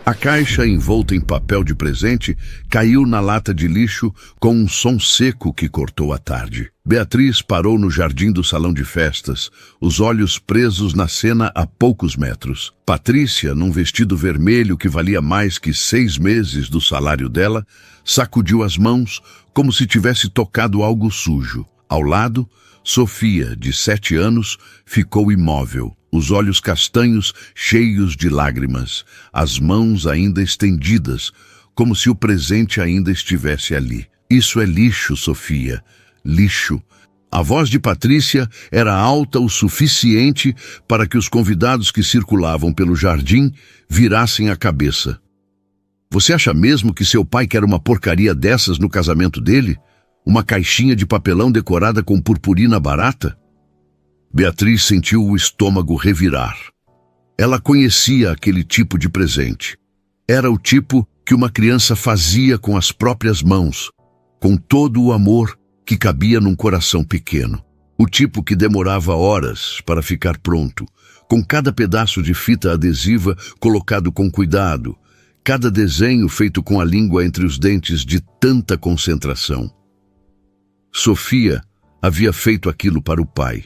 A caixa, envolta em papel de presente, caiu na lata de lixo com um som seco que cortou a tarde. Beatriz parou no jardim do salão de festas, os olhos presos na cena a poucos metros. Patrícia, num vestido vermelho que valia mais que 6 meses do salário dela, sacudiu as mãos como se tivesse tocado algo sujo. Ao lado, Sofia, de 7 anos, ficou imóvel, os olhos castanhos cheios de lágrimas, as mãos ainda estendidas, como se o presente ainda estivesse ali. Isso é lixo, Sofia, lixo. A voz de Patrícia era alta o suficiente para que os convidados que circulavam pelo jardim virassem a cabeça. Você acha mesmo que seu pai quer uma porcaria dessas no casamento dele? Uma caixinha de papelão decorada com purpurina barata? Beatriz sentiu o estômago revirar. Ela conhecia aquele tipo de presente. Era o tipo que uma criança fazia com as próprias mãos, com todo o amor que cabia num coração pequeno. O tipo que demorava horas para ficar pronto, com cada pedaço de fita adesiva colocado com cuidado, cada desenho feito com a língua entre os dentes de tanta concentração. Sofia havia feito aquilo para o pai,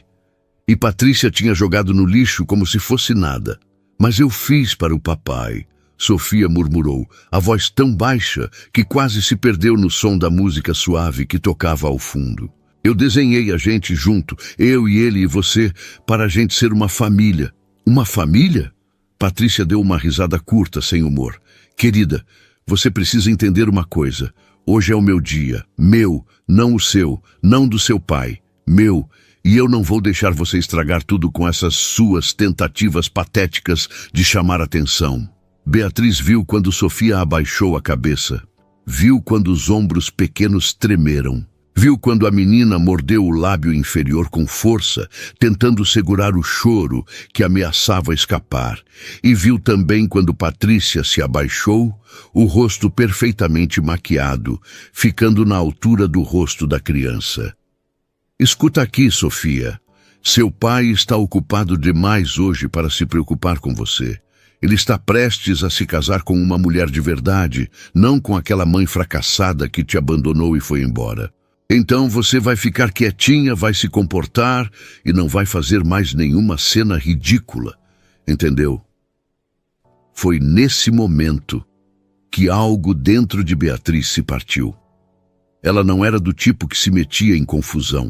e Patrícia tinha jogado no lixo como se fosse nada. Mas eu fiz para o papai, Sofia murmurou, a voz tão baixa que quase se perdeu no som da música suave que tocava ao fundo. Eu desenhei a gente junto, eu e ele e você, para a gente ser uma família. Uma família? Patrícia deu uma risada curta, sem humor. Querida, você precisa entender uma coisa. Hoje é o meu dia. Meu, não o seu, não do seu pai. Meu. E eu não vou deixar você estragar tudo com essas suas tentativas patéticas de chamar atenção. Beatriz viu quando Sofia abaixou a cabeça. Viu quando os ombros pequenos tremeram. Viu quando a menina mordeu o lábio inferior com força, tentando segurar o choro que ameaçava escapar. E viu também quando Patrícia se abaixou, o rosto perfeitamente maquiado, ficando na altura do rosto da criança. Escuta aqui, Sofia. Seu pai está ocupado demais hoje para se preocupar com você. Ele está prestes a se casar com uma mulher de verdade, não com aquela mãe fracassada que te abandonou e foi embora. Então você vai ficar quietinha, vai se comportar e não vai fazer mais nenhuma cena ridícula. Entendeu? Foi nesse momento que algo dentro de Beatriz se partiu. Ela não era do tipo que se metia em confusão.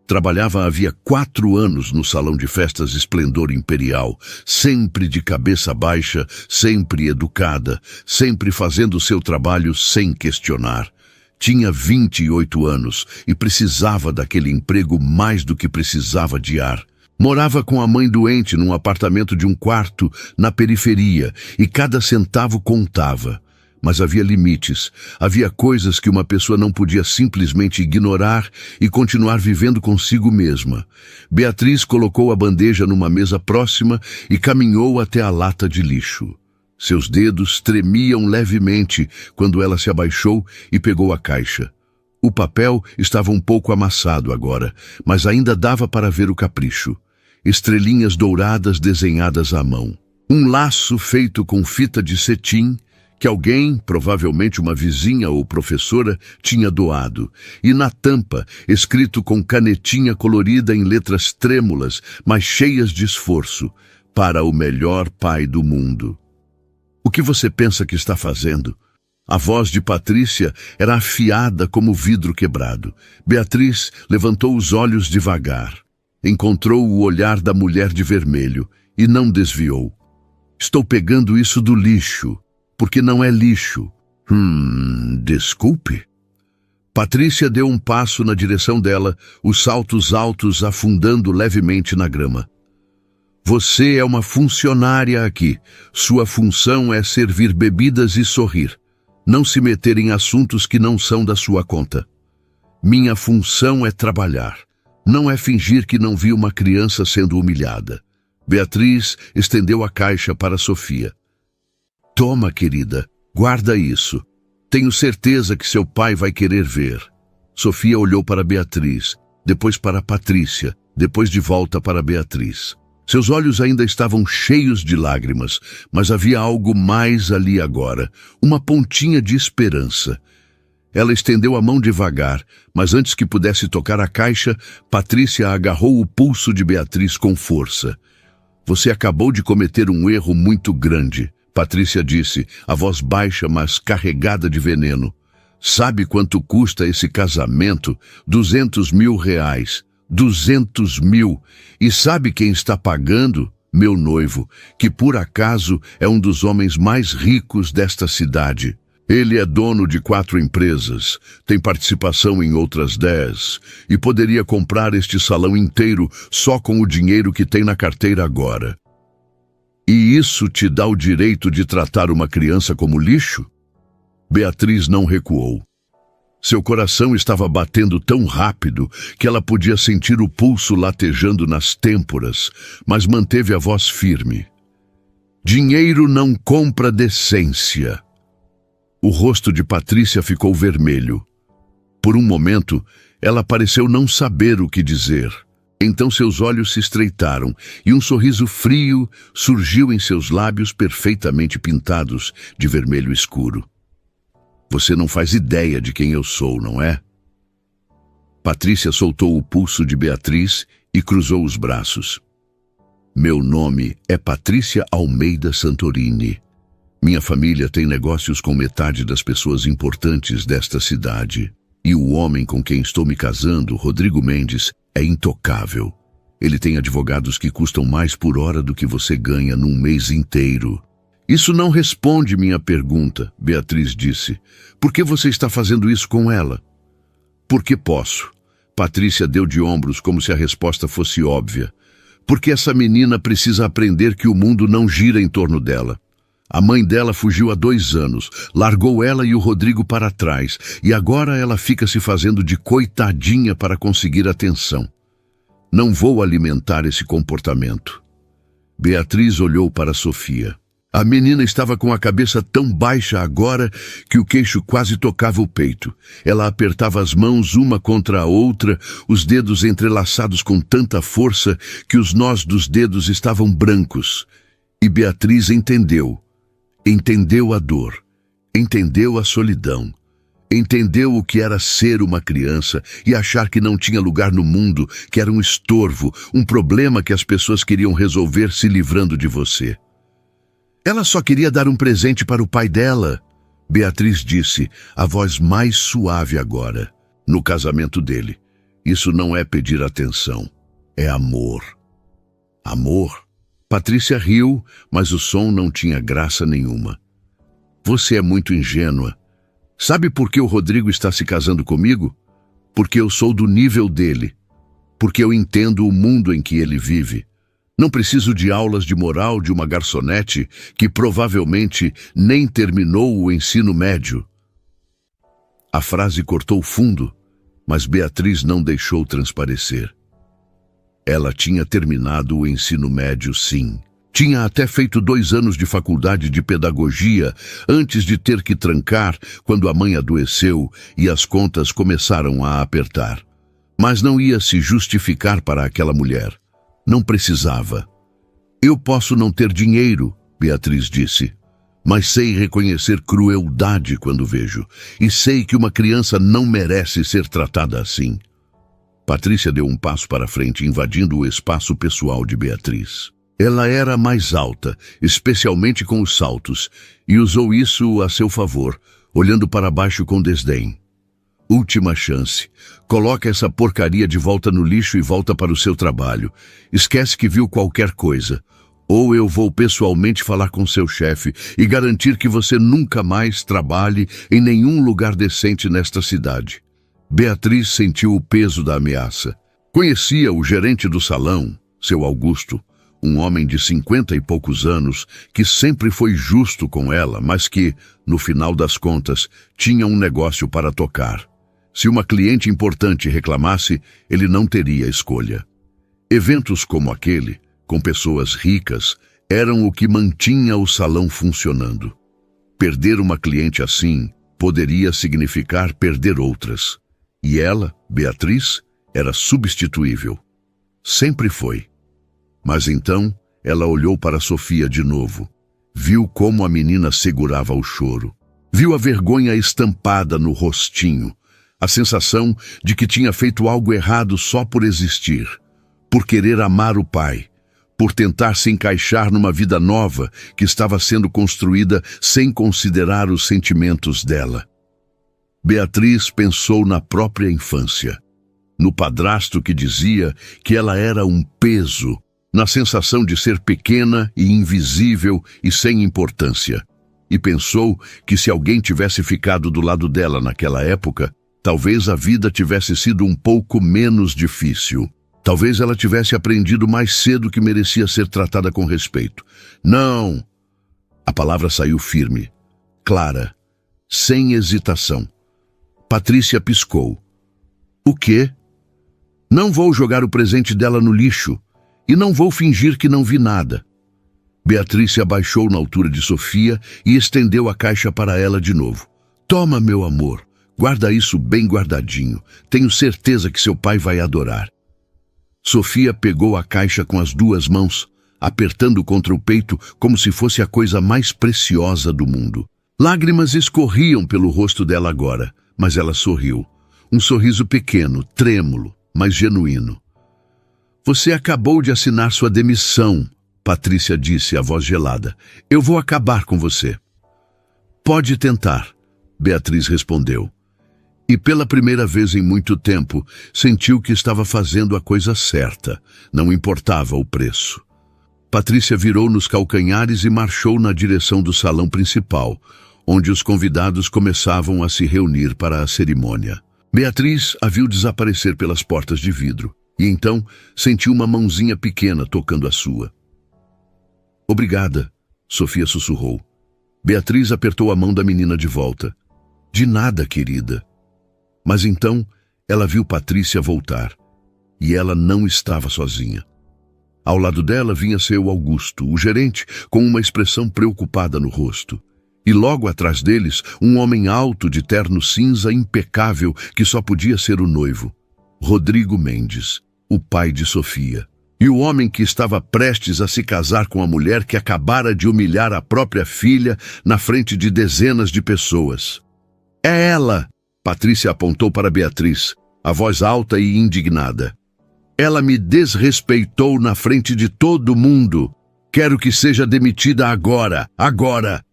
Trabalhava havia 4 anos no salão de festas Esplendor Imperial, sempre de cabeça baixa, sempre educada, sempre fazendo seu trabalho sem questionar. Tinha 28 anos e precisava daquele emprego mais do que precisava de ar. Morava com a mãe doente num apartamento de 1 quarto na periferia e cada centavo contava. Mas havia limites, havia coisas que uma pessoa não podia simplesmente ignorar e continuar vivendo consigo mesma. Beatriz colocou a bandeja numa mesa próxima e caminhou até a lata de lixo. Seus dedos tremiam levemente quando ela se abaixou e pegou a caixa. O papel estava um pouco amassado agora, mas ainda dava para ver o capricho. Estrelinhas douradas desenhadas à mão. Um laço feito com fita de cetim, que alguém, provavelmente uma vizinha ou professora, tinha doado. E na tampa, escrito com canetinha colorida em letras trêmulas, mas cheias de esforço, para o melhor pai do mundo. O que você pensa que está fazendo? A voz de Patrícia era afiada como vidro quebrado. Beatriz levantou os olhos devagar. Encontrou o olhar da mulher de vermelho e não desviou. Estou pegando isso do lixo, porque não é lixo. Desculpe. Patrícia deu um passo na direção dela, os saltos altos afundando levemente na grama. Você é uma funcionária aqui. Sua função é servir bebidas e sorrir. Não se meter em assuntos que não são da sua conta. Minha função é trabalhar. Não é fingir que não viu uma criança sendo humilhada. Beatriz estendeu a caixa para Sofia. Toma, querida, guarda isso. Tenho certeza que seu pai vai querer ver. Sofia olhou para Beatriz, depois para Patrícia, depois de volta para Beatriz. Seus olhos ainda estavam cheios de lágrimas, mas havia algo mais ali agora, uma pontinha de esperança. Ela estendeu a mão devagar, mas antes que pudesse tocar a caixa, Patrícia agarrou o pulso de Beatriz com força. Você acabou de cometer um erro muito grande, Patrícia disse, a voz baixa, mas carregada de veneno. Sabe quanto custa esse casamento? 200 mil reais. 200 mil. E sabe quem está pagando? Meu noivo, que por acaso é um dos homens mais ricos desta cidade. Ele é dono de 4 empresas, tem participação em outras 10 e poderia comprar este salão inteiro só com o dinheiro que tem na carteira agora. E isso te dá o direito de tratar uma criança como lixo? Beatriz não recuou. Seu coração estava batendo tão rápido que ela podia sentir o pulso latejando nas têmporas, mas manteve a voz firme. Dinheiro não compra decência. O rosto de Patrícia ficou vermelho. Por um momento, ela pareceu não saber o que dizer. Então seus olhos se estreitaram e um sorriso frio surgiu em seus lábios perfeitamente pintados de vermelho escuro. Você não faz ideia de quem eu sou, não é? Patrícia soltou o pulso de Beatriz e cruzou os braços. Meu nome é Patrícia Almeida Santorini. Minha família tem negócios com metade das pessoas importantes desta cidade. E o homem com quem estou me casando, Rodrigo Mendes, é intocável. Ele tem advogados que custam mais por hora do que você ganha num mês inteiro. Isso não responde minha pergunta, Beatriz disse. Por que você está fazendo isso com ela? Porque posso. Patrícia deu de ombros como se a resposta fosse óbvia. Porque essa menina precisa aprender que o mundo não gira em torno dela. A mãe dela fugiu há 2 anos, largou ela e o Rodrigo para trás, e agora ela fica se fazendo de coitadinha para conseguir atenção. Não vou alimentar esse comportamento. Beatriz olhou para Sofia. A menina estava com a cabeça tão baixa agora que o queixo quase tocava o peito. Ela apertava as mãos uma contra a outra, os dedos entrelaçados com tanta força que os nós dos dedos estavam brancos. E Beatriz entendeu. Entendeu a dor. Entendeu a solidão. Entendeu o que era ser uma criança e achar que não tinha lugar no mundo, que era um estorvo, um problema que as pessoas queriam resolver se livrando de você. Ela só queria dar um presente para o pai dela, Beatriz disse, a voz mais suave agora, no casamento dele. Isso não é pedir atenção, é amor. Amor? Patrícia riu, mas o som não tinha graça nenhuma. Você é muito ingênua. Sabe por que o Rodrigo está se casando comigo? Porque eu sou do nível dele. Porque eu entendo o mundo em que ele vive. Não preciso de aulas de moral de uma garçonete que provavelmente nem terminou o ensino médio. A frase cortou fundo, mas Beatriz não deixou transparecer. Ela tinha terminado o ensino médio, sim. Tinha até feito 2 anos de faculdade de pedagogia antes de ter que trancar quando a mãe adoeceu e as contas começaram a apertar. Mas não ia se justificar para aquela mulher. Não precisava. Eu posso não ter dinheiro, Beatriz disse, mas sei reconhecer crueldade quando vejo, e sei que uma criança não merece ser tratada assim. Patrícia deu um passo para frente, invadindo o espaço pessoal de Beatriz. Ela era mais alta, especialmente com os saltos, e usou isso a seu favor, olhando para baixo com desdém. Última chance. Coloca essa porcaria de volta no lixo e volta para o seu trabalho. Esquece que viu qualquer coisa. Ou eu vou pessoalmente falar com seu chefe e garantir que você nunca mais trabalhe em nenhum lugar decente nesta cidade. Beatriz sentiu o peso da ameaça. Conhecia o gerente do salão, seu Augusto, um homem de 50 e poucos anos que sempre foi justo com ela, mas que, no final das contas, tinha um negócio para tocar. Se uma cliente importante reclamasse, ele não teria escolha. Eventos como aquele, com pessoas ricas, eram o que mantinha o salão funcionando. Perder uma cliente assim poderia significar perder outras. E ela, Beatriz, era substituível. Sempre foi. Mas então ela olhou para Sofia de novo. Viu como a menina segurava o choro. Viu a vergonha estampada no rostinho. A sensação de que tinha feito algo errado só por existir. Por querer amar o pai. Por tentar se encaixar numa vida nova que estava sendo construída sem considerar os sentimentos dela. Beatriz pensou na própria infância. No padrasto que dizia que ela era um peso, na sensação de ser pequena e invisível e sem importância. E pensou que se alguém tivesse ficado do lado dela naquela época, talvez a vida tivesse sido um pouco menos difícil. Talvez ela tivesse aprendido mais cedo que merecia ser tratada com respeito. Não! A palavra saiu firme, clara, sem hesitação. Patrícia piscou. O quê? Não vou jogar o presente dela no lixo e não vou fingir que não vi nada. Beatriz se abaixou na altura de Sofia e estendeu a caixa para ela de novo. Toma, meu amor, guarda isso bem guardadinho. Tenho certeza que seu pai vai adorar. Sofia pegou a caixa com as duas mãos, apertando contra o peito como se fosse a coisa mais preciosa do mundo. Lágrimas escorriam pelo rosto dela agora, mas ela sorriu. Um sorriso pequeno, trêmulo, mas genuíno. Você acabou de assinar sua demissão, Patrícia disse, a voz gelada. Eu vou acabar com você. Pode tentar, Beatriz respondeu. E pela primeira vez em muito tempo, sentiu que estava fazendo a coisa certa. Não importava o preço. Patrícia virou nos calcanhares e marchou na direção do salão principal, onde os convidados começavam a se reunir para a cerimônia. Beatriz a viu desaparecer pelas portas de vidro, e então sentiu uma mãozinha pequena tocando a sua. Obrigada, Sofia sussurrou. Beatriz apertou a mão da menina de volta. De nada, querida. Mas então ela viu Patrícia voltar, e ela não estava sozinha. Ao lado dela vinha seu Augusto, o gerente, com uma expressão preocupada no rosto. E logo atrás deles, um homem alto de terno cinza impecável que só podia ser o noivo, Rodrigo Mendes, o pai de Sofia. E o homem que estava prestes a se casar com a mulher que acabara de humilhar a própria filha na frente de dezenas de pessoas. É ela! Patrícia apontou para Beatriz, a voz alta e indignada. Ela me desrespeitou na frente de todo mundo. Quero que seja demitida agora, agora!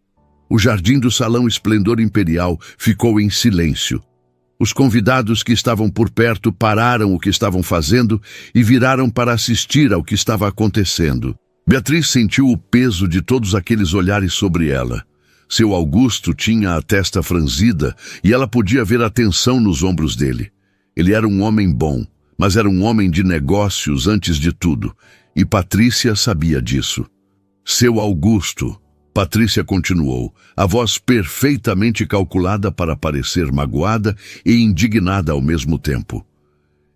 O jardim do Salão Esplendor Imperial ficou em silêncio. Os convidados que estavam por perto pararam o que estavam fazendo e viraram para assistir ao que estava acontecendo. Beatriz sentiu o peso de todos aqueles olhares sobre ela. Seu Augusto tinha a testa franzida e ela podia ver a tensão nos ombros dele. Ele era um homem bom, mas era um homem de negócios antes de tudo, e Patrícia sabia disso. Seu Augusto, Patrícia continuou, a voz perfeitamente calculada para parecer magoada e indignada ao mesmo tempo.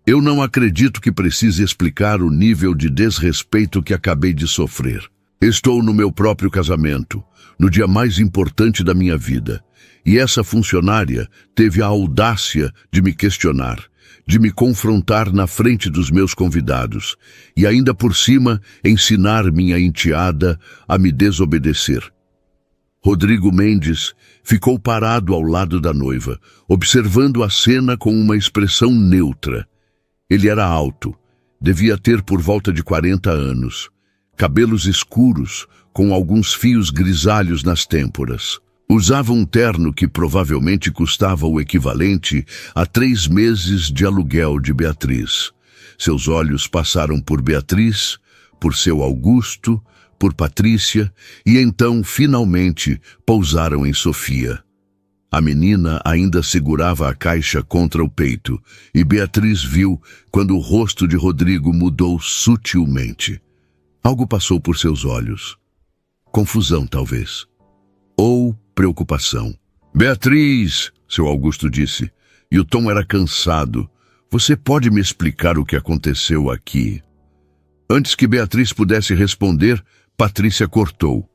Eu não acredito que precise explicar o nível de desrespeito que acabei de sofrer. Estou no meu próprio casamento, no dia mais importante da minha vida, e essa funcionária teve a audácia de me questionar, de me confrontar na frente dos meus convidados, e ainda por cima ensinar minha enteada a me desobedecer. Rodrigo Mendes ficou parado ao lado da noiva, observando a cena com uma expressão neutra. Ele era alto, devia ter por volta de 40 anos, cabelos escuros, com alguns fios grisalhos nas têmporas. Usava um terno que provavelmente custava o equivalente a 3 meses de aluguel de Beatriz. Seus olhos passaram por Beatriz, por seu Augusto, por Patrícia, e então, finalmente, pousaram em Sofia. A menina ainda segurava a caixa contra o peito, e Beatriz viu quando o rosto de Rodrigo mudou sutilmente. Algo passou por seus olhos. Confusão, talvez. Ou preocupação. Beatriz, seu Augusto disse, e o tom era cansado. Você pode me explicar o que aconteceu aqui? Antes que Beatriz pudesse responder, Patrícia cortou.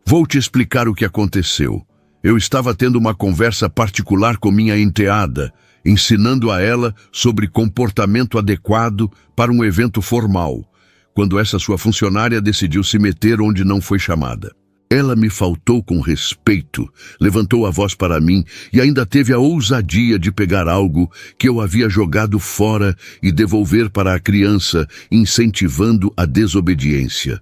Vou te explicar o que aconteceu. Eu estava tendo uma conversa particular com minha enteada, ensinando a ela sobre comportamento adequado para um evento formal, quando essa sua funcionária decidiu se meter onde não foi chamada. Ela me faltou com respeito, levantou a voz para mim e ainda teve a ousadia de pegar algo que eu havia jogado fora e devolver para a criança, incentivando a desobediência.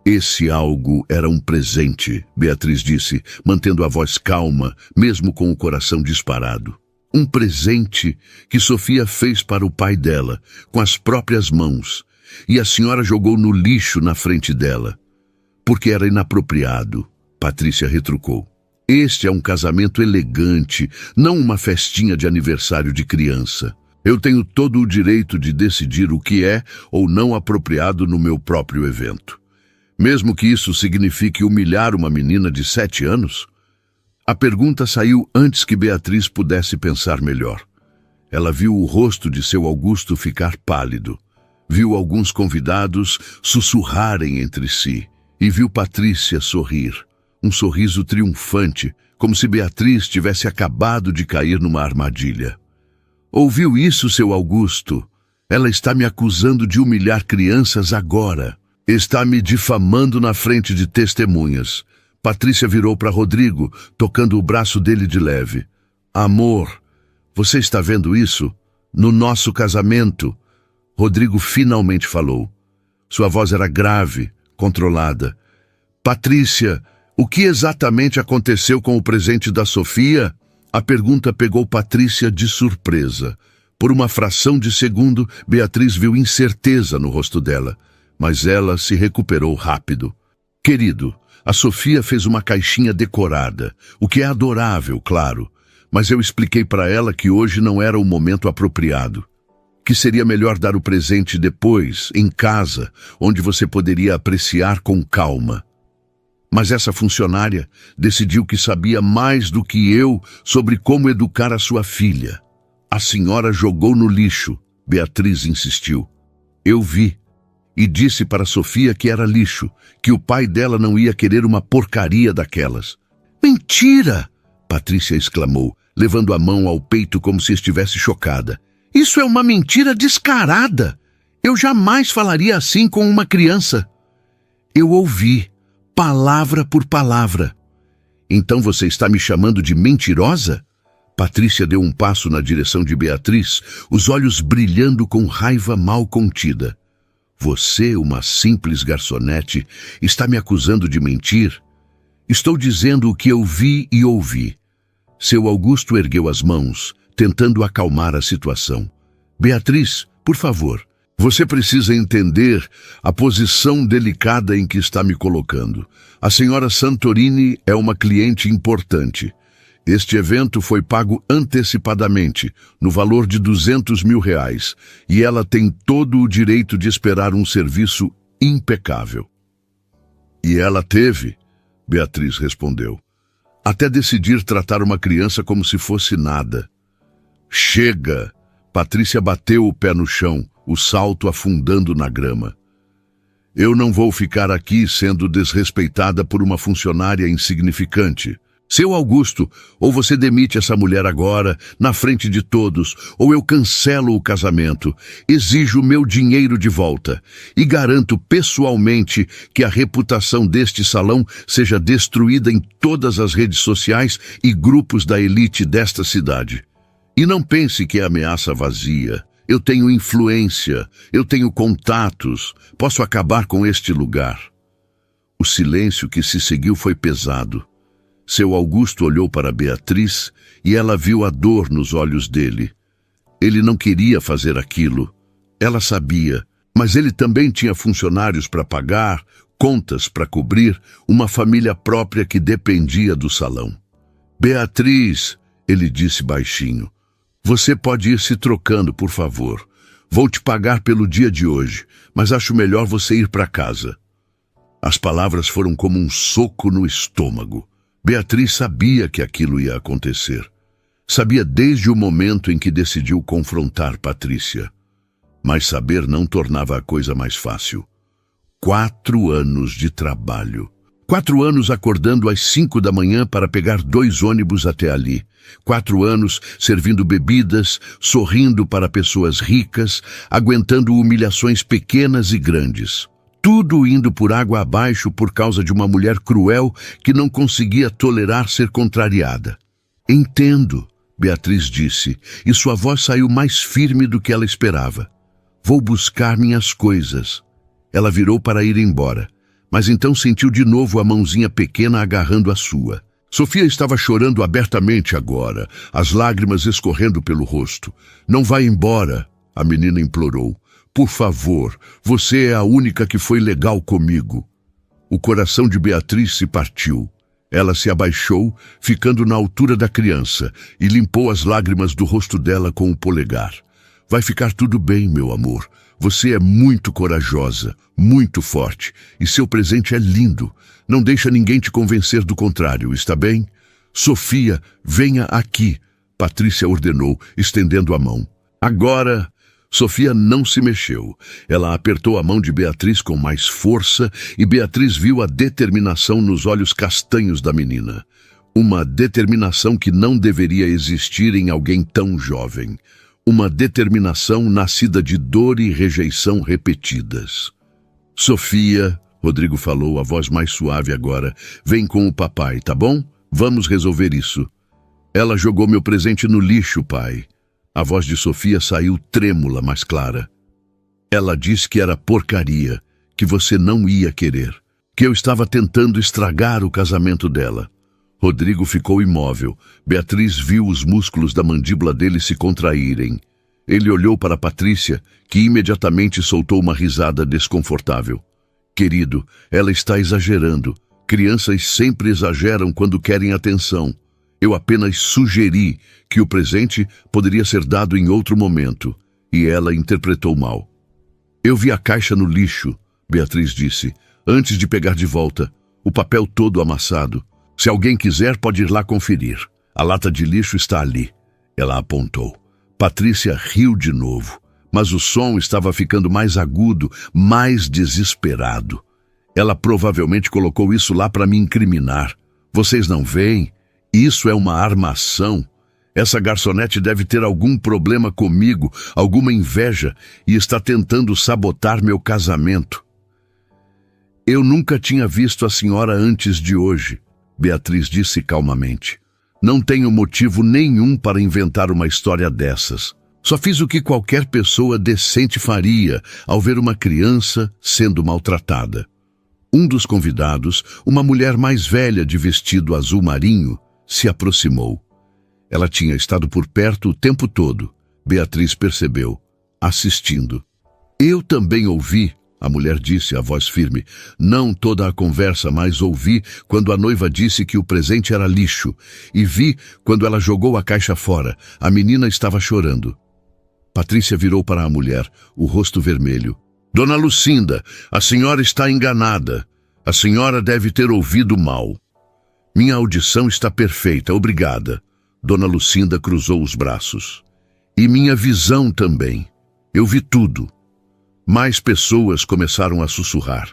Esse algo era um presente, Beatriz disse, mantendo a voz calma, mesmo com o coração disparado. Um presente que Sofia fez para o pai dela, com as próprias mãos, e a senhora jogou no lixo na frente dela. Porque era inapropriado, Patrícia retrucou. Este é um casamento elegante, não uma festinha de aniversário de criança. Eu tenho todo o direito de decidir o que é ou não apropriado no meu próprio evento. Mesmo que isso signifique humilhar uma menina de 7 anos? A pergunta saiu antes que Beatriz pudesse pensar melhor. Ela viu o rosto de seu Augusto ficar pálido. Viu alguns convidados sussurrarem entre si. E viu Patrícia sorrir, um sorriso triunfante, como se Beatriz tivesse acabado de cair numa armadilha. Ouviu isso, seu Augusto? Ela está me acusando de humilhar crianças agora. Está me difamando na frente de testemunhas. Patrícia virou para Rodrigo, tocando o braço dele de leve. Amor, você está vendo isso? No nosso casamento. Rodrigo finalmente falou. Sua voz era grave, controlada. Patrícia, o que exatamente aconteceu com o presente da Sofia? A pergunta pegou Patrícia de surpresa. Por uma fração de segundo, Beatriz viu incerteza no rosto dela, mas ela se recuperou rápido. Querido, a Sofia fez uma caixinha decorada, o que é adorável, claro, mas eu expliquei para ela que hoje não era o momento apropriado. Que seria melhor dar o presente depois, em casa, onde você poderia apreciar com calma. Mas essa funcionária decidiu que sabia mais do que eu sobre como educar a sua filha. A senhora jogou no lixo, Beatriz insistiu. Eu vi, e disse para Sofia que era lixo, que o pai dela não ia querer uma porcaria daquelas. Mentira! Patrícia exclamou, levando a mão ao peito como se estivesse chocada. Isso é uma mentira descarada. Eu jamais falaria assim com uma criança. Eu ouvi, palavra por palavra. Então você está me chamando de mentirosa? Patrícia deu um passo na direção de Beatriz, os olhos brilhando com raiva mal contida. Você, uma simples garçonete, está me acusando de mentir? Estou dizendo o que eu vi e ouvi. Seu Augusto ergueu as mãos, tentando acalmar a situação. Beatriz, por favor, você precisa entender a posição delicada em que está me colocando. A senhora Santorini é uma cliente importante. Este evento foi pago antecipadamente, no valor de R$200 mil, e ela tem todo o direito de esperar um serviço impecável. E ela teve, Beatriz respondeu, até decidir tratar uma criança como se fosse nada. Chega! Patrícia bateu o pé no chão, o salto afundando na grama. Eu não vou ficar aqui sendo desrespeitada por uma funcionária insignificante. Seu Augusto, ou você demite essa mulher agora, na frente de todos, ou eu cancelo o casamento, exijo meu dinheiro de volta e garanto pessoalmente que a reputação deste salão seja destruída em todas as redes sociais e grupos da elite desta cidade. E não pense que é ameaça vazia. Eu tenho influência, eu tenho contatos, posso acabar com este lugar. O silêncio que se seguiu foi pesado. Seu Augusto olhou para Beatriz e ela viu a dor nos olhos dele. Ele não queria fazer aquilo. Ela sabia, mas ele também tinha funcionários para pagar, contas para cobrir, uma família própria que dependia do salão. Beatriz, ele disse baixinho, você pode ir se trocando, por favor. Vou te pagar pelo dia de hoje, mas acho melhor você ir para casa. As palavras foram como um soco no estômago. Beatriz sabia que aquilo ia acontecer. Sabia desde o momento em que decidiu confrontar Patrícia. Mas saber não tornava a coisa mais fácil. 4 anos de trabalho. 4 anos acordando às 5 da manhã para pegar 2 ônibus até ali. 4 anos servindo bebidas, sorrindo para pessoas ricas, aguentando humilhações pequenas e grandes. Tudo indo por água abaixo por causa de uma mulher cruel que não conseguia tolerar ser contrariada. Entendo, Beatriz disse, e sua voz saiu mais firme do que ela esperava. Vou buscar minhas coisas. Ela virou para ir embora, mas então sentiu de novo a mãozinha pequena agarrando a sua. Sofia estava chorando abertamente agora, as lágrimas escorrendo pelo rosto. Não vá embora, a menina implorou. Por favor, você é a única que foi legal comigo. O coração de Beatriz se partiu. Ela se abaixou, ficando na altura da criança, e limpou as lágrimas do rosto dela com o polegar. Vai ficar tudo bem, meu amor. Você é muito corajosa, muito forte, e seu presente é lindo. Não deixa ninguém te convencer do contrário, está bem? Sofia, venha aqui, Patrícia ordenou, estendendo a mão. Agora, Sofia não se mexeu. Ela apertou a mão de Beatriz com mais força e Beatriz viu a determinação nos olhos castanhos da menina. Uma determinação que não deveria existir em alguém tão jovem. Uma determinação nascida de dor e rejeição repetidas. Sofia, Rodrigo falou, a voz mais suave agora, vem com o papai, tá bom? Vamos resolver isso. Ela jogou meu presente no lixo, pai. A voz de Sofia saiu trêmula, mas clara. Ela disse que era porcaria, que você não ia querer, que eu estava tentando estragar o casamento dela. Rodrigo ficou imóvel. Beatriz viu os músculos da mandíbula dele se contraírem. Ele olhou para Patrícia, que imediatamente soltou uma risada desconfortável. Querido, ela está exagerando. Crianças sempre exageram quando querem atenção. Eu apenas sugeri que o presente poderia ser dado em outro momento, e ela interpretou mal. Eu vi a caixa no lixo, Beatriz disse, antes de pegar de volta, o papel todo amassado. Se alguém quiser, pode ir lá conferir. A lata de lixo está ali. Ela apontou. Patrícia riu de novo, mas o som estava ficando mais agudo, mais desesperado. Ela provavelmente colocou isso lá para me incriminar. Vocês não veem? Isso é uma armação. Essa garçonete deve ter algum problema comigo, alguma inveja, e está tentando sabotar meu casamento. Eu nunca tinha visto a senhora antes de hoje, Beatriz disse calmamente. Não tenho motivo nenhum para inventar uma história dessas. Só fiz o que qualquer pessoa decente faria ao ver uma criança sendo maltratada. Um dos convidados, uma mulher mais velha de vestido azul marinho, se aproximou. Ela tinha estado por perto o tempo todo, Beatriz percebeu, assistindo. Eu também ouvi, a mulher disse, a voz firme. Não toda a conversa, mas ouvi quando a noiva disse que o presente era lixo. E vi quando ela jogou a caixa fora. A menina estava chorando. Patrícia virou para a mulher, o rosto vermelho. Dona Lucinda, a senhora está enganada. A senhora deve ter ouvido mal. Minha audição está perfeita, obrigada. Dona Lucinda cruzou os braços. E minha visão também. Eu vi tudo. Mais pessoas começaram a sussurrar.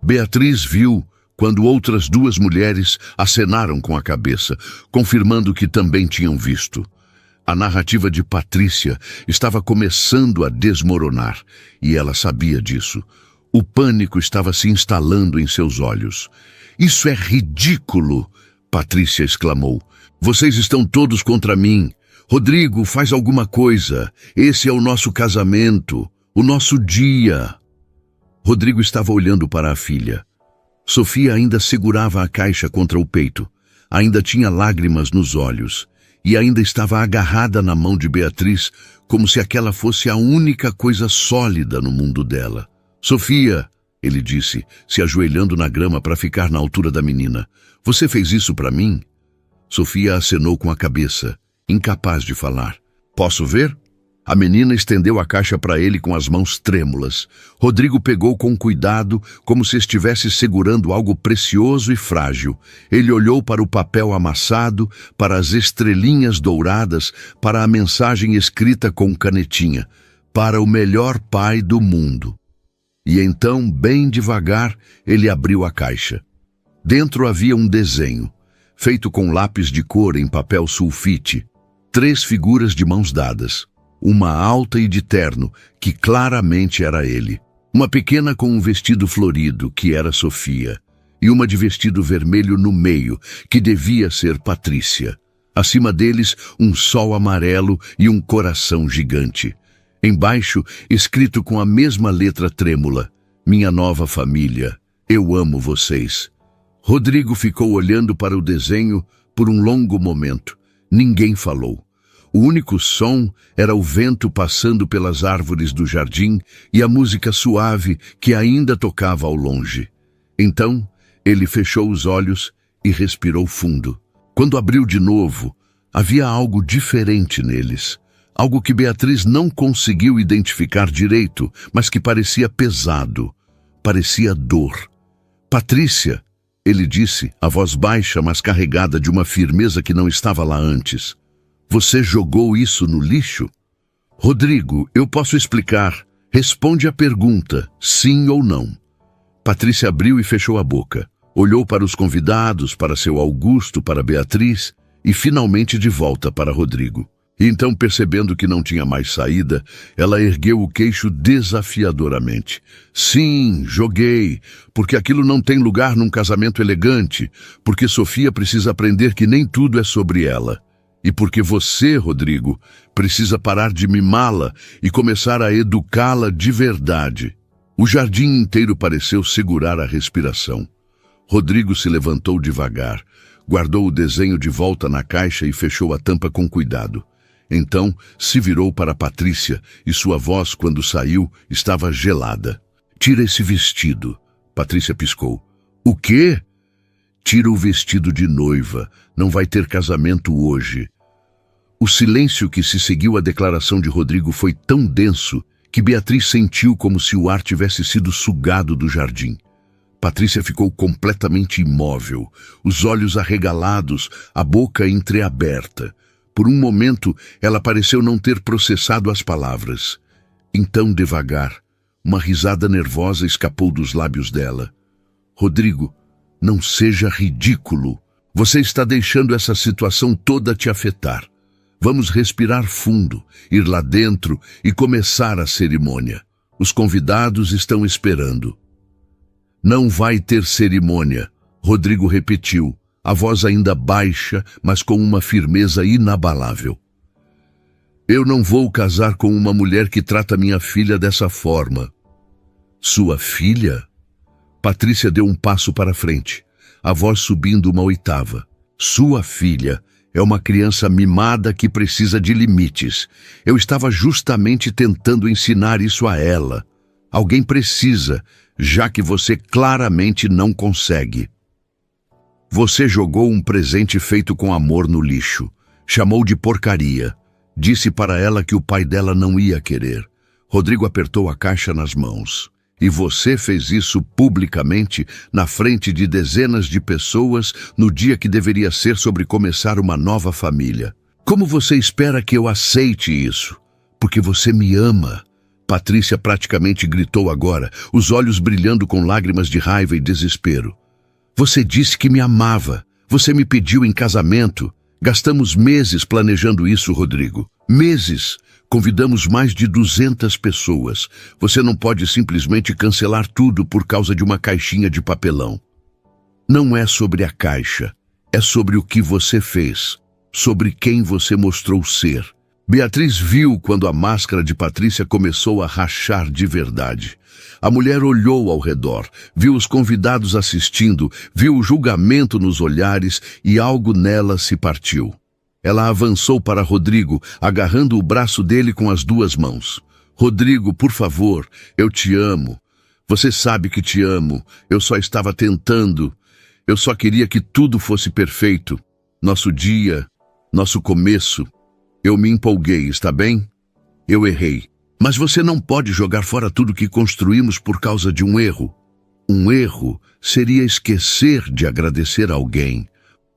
Beatriz viu quando outras 2 mulheres acenaram com a cabeça, confirmando que também tinham visto. A narrativa de Patrícia estava começando a desmoronar, e ela sabia disso. O pânico estava se instalando em seus olhos. Isso é ridículo, Patrícia exclamou. Vocês estão todos contra mim. Rodrigo, faz alguma coisa. Esse é o nosso casamento. O nosso dia. Rodrigo estava olhando para a filha. Sofia ainda segurava a caixa contra o peito. Ainda tinha lágrimas nos olhos. E ainda estava agarrada na mão de Beatriz, como se aquela fosse a única coisa sólida no mundo dela. Sofia, ele disse, se ajoelhando na grama para ficar na altura da menina. Você fez isso para mim? Sofia acenou com a cabeça, incapaz de falar. Posso ver? A menina estendeu a caixa para ele com as mãos trêmulas. Rodrigo pegou com cuidado, como se estivesse segurando algo precioso e frágil. Ele olhou para o papel amassado, para as estrelinhas douradas, para a mensagem escrita com canetinha. Para o melhor pai do mundo. E então, bem devagar, ele abriu a caixa. Dentro havia um desenho, feito com lápis de cor em papel sulfite. 3 figuras de mãos dadas. Uma alta e de terno, que claramente era ele. Uma pequena com um vestido florido, que era Sofia. E uma de vestido vermelho no meio, que devia ser Patrícia. Acima deles, um sol amarelo e um coração gigante. Embaixo, escrito com a mesma letra trêmula: minha nova família, eu amo vocês. Rodrigo ficou olhando para o desenho por um longo momento. Ninguém falou. O único som era o vento passando pelas árvores do jardim e a música suave que ainda tocava ao longe. Então, ele fechou os olhos e respirou fundo. Quando abriu de novo, havia algo diferente neles. Algo que Beatriz não conseguiu identificar direito, mas que parecia pesado. Parecia dor. Patrícia, ele disse, a voz baixa, mas carregada de uma firmeza que não estava lá antes. Você jogou isso no lixo? Rodrigo, eu posso explicar. Responde a pergunta, sim ou não. Patrícia abriu e fechou a boca. Olhou para os convidados, para seu Augusto, para Beatriz e finalmente de volta para Rodrigo. E então, percebendo que não tinha mais saída, ela ergueu o queixo desafiadoramente. Sim, joguei, porque aquilo não tem lugar num casamento elegante, porque Sofia precisa aprender que nem tudo é sobre ela. E porque você, Rodrigo, precisa parar de mimá-la e começar a educá-la de verdade. O jardim inteiro pareceu segurar a respiração. Rodrigo se levantou devagar, guardou o desenho de volta na caixa e fechou a tampa com cuidado. Então, se virou para Patrícia e sua voz, quando saiu, estava gelada. Tira esse vestido. Patrícia piscou. O quê? Tira o vestido de noiva. Não vai ter casamento hoje. O silêncio que se seguiu à declaração de Rodrigo foi tão denso que Beatriz sentiu como se o ar tivesse sido sugado do jardim. Patrícia ficou completamente imóvel, os olhos arregalados, a boca entreaberta. Por um momento, ela pareceu não ter processado as palavras. Então, devagar, uma risada nervosa escapou dos lábios dela. Rodrigo, não seja ridículo. Você está deixando essa situação toda te afetar. Vamos respirar fundo, ir lá dentro e começar a cerimônia. Os convidados estão esperando. Não vai ter cerimônia, Rodrigo repetiu, a voz ainda baixa, mas com uma firmeza inabalável. Eu não vou casar com uma mulher que trata minha filha dessa forma. Sua filha? Patrícia deu um passo para frente, a voz subindo uma oitava. Sua filha é uma criança mimada que precisa de limites. Eu estava justamente tentando ensinar isso a ela. Alguém precisa, já que você claramente não consegue. Você jogou um presente feito com amor no lixo. Chamou de porcaria. Disse para ela que o pai dela não ia querer. Rodrigo apertou a caixa nas mãos. E você fez isso publicamente, na frente de dezenas de pessoas, no dia que deveria ser sobre começar uma nova família. Como você espera que eu aceite isso? Porque você me ama. Patrícia praticamente gritou agora, os olhos brilhando com lágrimas de raiva e desespero. Você disse que me amava. Você me pediu em casamento. Gastamos meses planejando isso, Rodrigo. Meses. Convidamos mais de 200 pessoas. Você não pode simplesmente cancelar tudo por causa de uma caixinha de papelão. Não é sobre a caixa. É sobre o que você fez. Sobre quem você mostrou ser. Beatriz viu quando a máscara de Patrícia começou a rachar de verdade. A mulher olhou ao redor, viu os convidados assistindo, viu o julgamento nos olhares e algo nela se partiu. Ela avançou para Rodrigo, agarrando o braço dele com as 2 mãos. Rodrigo, por favor, eu te amo. Você sabe que te amo. Eu só estava tentando. Eu só queria que tudo fosse perfeito. Nosso dia, nosso começo. Eu me empolguei, está bem? Eu errei. Mas você não pode jogar fora tudo que construímos por causa de um erro. Um erro seria esquecer de agradecer a alguém.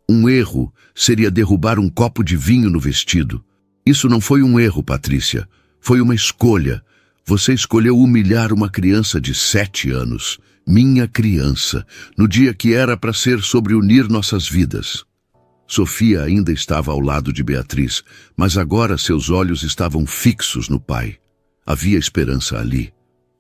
Um erro seria derrubar um copo de vinho no vestido. Isso não foi um erro, Patrícia. Foi uma escolha. Você escolheu humilhar uma criança de 7 anos. minha criança, no dia que era para ser sobre unir nossas vidas. Sofia ainda estava ao lado de Beatriz, mas agora seus olhos estavam fixos no pai. Havia esperança ali,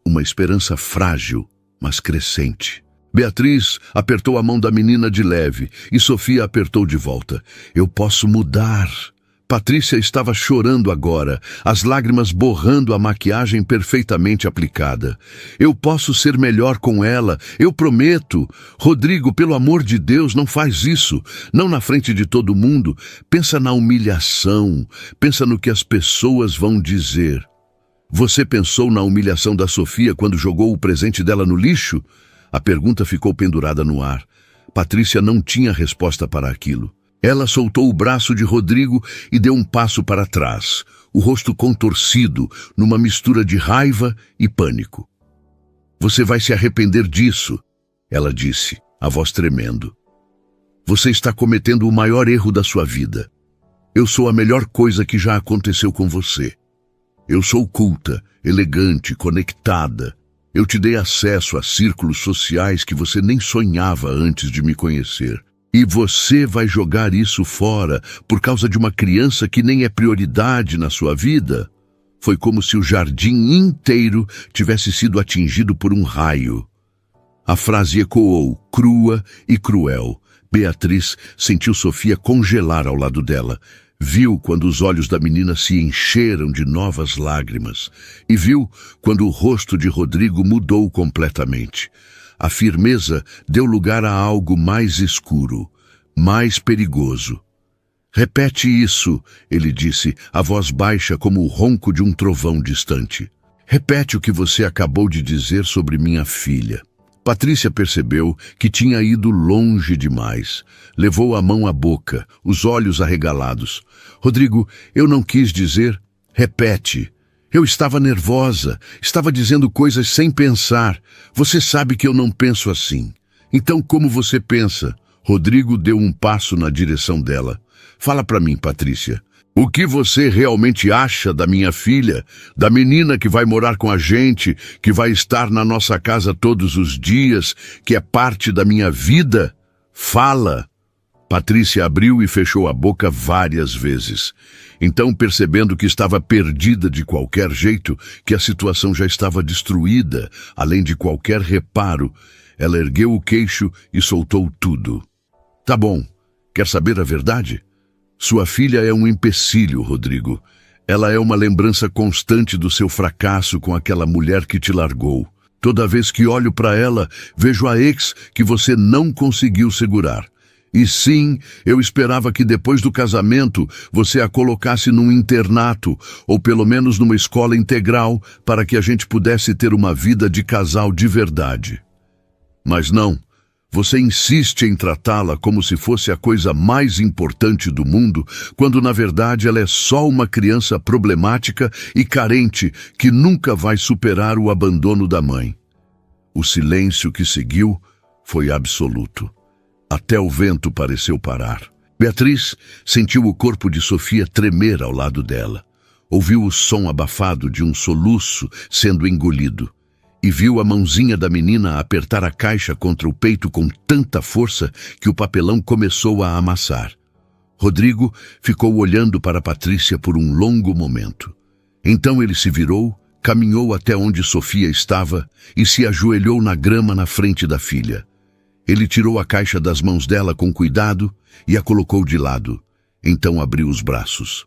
uma esperança frágil, mas crescente. Beatriz apertou a mão da menina de leve e Sofia apertou de volta. Eu posso mudar. Patrícia estava chorando agora, as lágrimas borrando a maquiagem perfeitamente aplicada. Eu posso ser melhor com ela, eu prometo. Rodrigo, pelo amor de Deus, não faz isso. Não na frente de todo mundo. Pensa na humilhação. Pensa no que as pessoas vão dizer. Você pensou na humilhação da Sofia quando jogou o presente dela no lixo? A pergunta ficou pendurada no ar. Patrícia não tinha resposta para aquilo. Ela soltou o braço de Rodrigo e deu um passo para trás, o rosto contorcido, numa mistura de raiva e pânico. Você vai se arrepender disso, ela disse, a voz tremendo. Você está cometendo o maior erro da sua vida. Eu sou a melhor coisa que já aconteceu com você. Eu sou culta, elegante, conectada. Eu te dei acesso a círculos sociais que você nem sonhava antes de me conhecer. E você vai jogar isso fora por causa de uma criança que nem é prioridade na sua vida? Foi como se o jardim inteiro tivesse sido atingido por um raio. A frase ecoou, crua e cruel. Beatriz sentiu Sofia congelar ao lado dela. Viu quando os olhos da menina se encheram de novas lágrimas. E viu quando o rosto de Rodrigo mudou completamente. A firmeza deu lugar a algo mais escuro, mais perigoso. Repete isso, ele disse, a voz baixa como o ronco de um trovão distante. Repete o que você acabou de dizer sobre minha filha. Patrícia percebeu que tinha ido longe demais. Levou a mão à boca, os olhos arregalados. Rodrigo, eu não quis dizer. Repete. Eu estava nervosa, estava dizendo coisas sem pensar. Você sabe que eu não penso assim. Então como você pensa? Rodrigo deu um passo na direção dela. Fala para mim, Patrícia. O que você realmente acha da minha filha? Da menina que vai morar com a gente, que vai estar na nossa casa todos os dias, que é parte da minha vida? Fala! Patrícia abriu e fechou a boca várias vezes. Então, percebendo que estava perdida de qualquer jeito, que a situação já estava destruída, além de qualquer reparo, ela ergueu o queixo e soltou tudo. Tá bom, quer saber a verdade? Sua filha é um empecilho, Rodrigo. Ela é uma lembrança constante do seu fracasso com aquela mulher que te largou. Toda vez que olho para ela, vejo a ex que você não conseguiu segurar. E sim, eu esperava que depois do casamento você a colocasse num internato, ou pelo menos numa escola integral, para que a gente pudesse ter uma vida de casal de verdade. Mas não, você insiste em tratá-la como se fosse a coisa mais importante do mundo, quando na verdade ela é só uma criança problemática e carente que nunca vai superar o abandono da mãe. O silêncio que seguiu foi absoluto. Até o vento pareceu parar. Beatriz sentiu o corpo de Sofia tremer ao lado dela. Ouviu o som abafado de um soluço sendo engolido. E viu a mãozinha da menina apertar a caixa contra o peito com tanta força que o papelão começou a amassar. Rodrigo ficou olhando para Patrícia por um longo momento. Então ele se virou, caminhou até onde Sofia estava e se ajoelhou na grama na frente da filha. Ele tirou a caixa das mãos dela com cuidado e a colocou de lado. Então abriu os braços.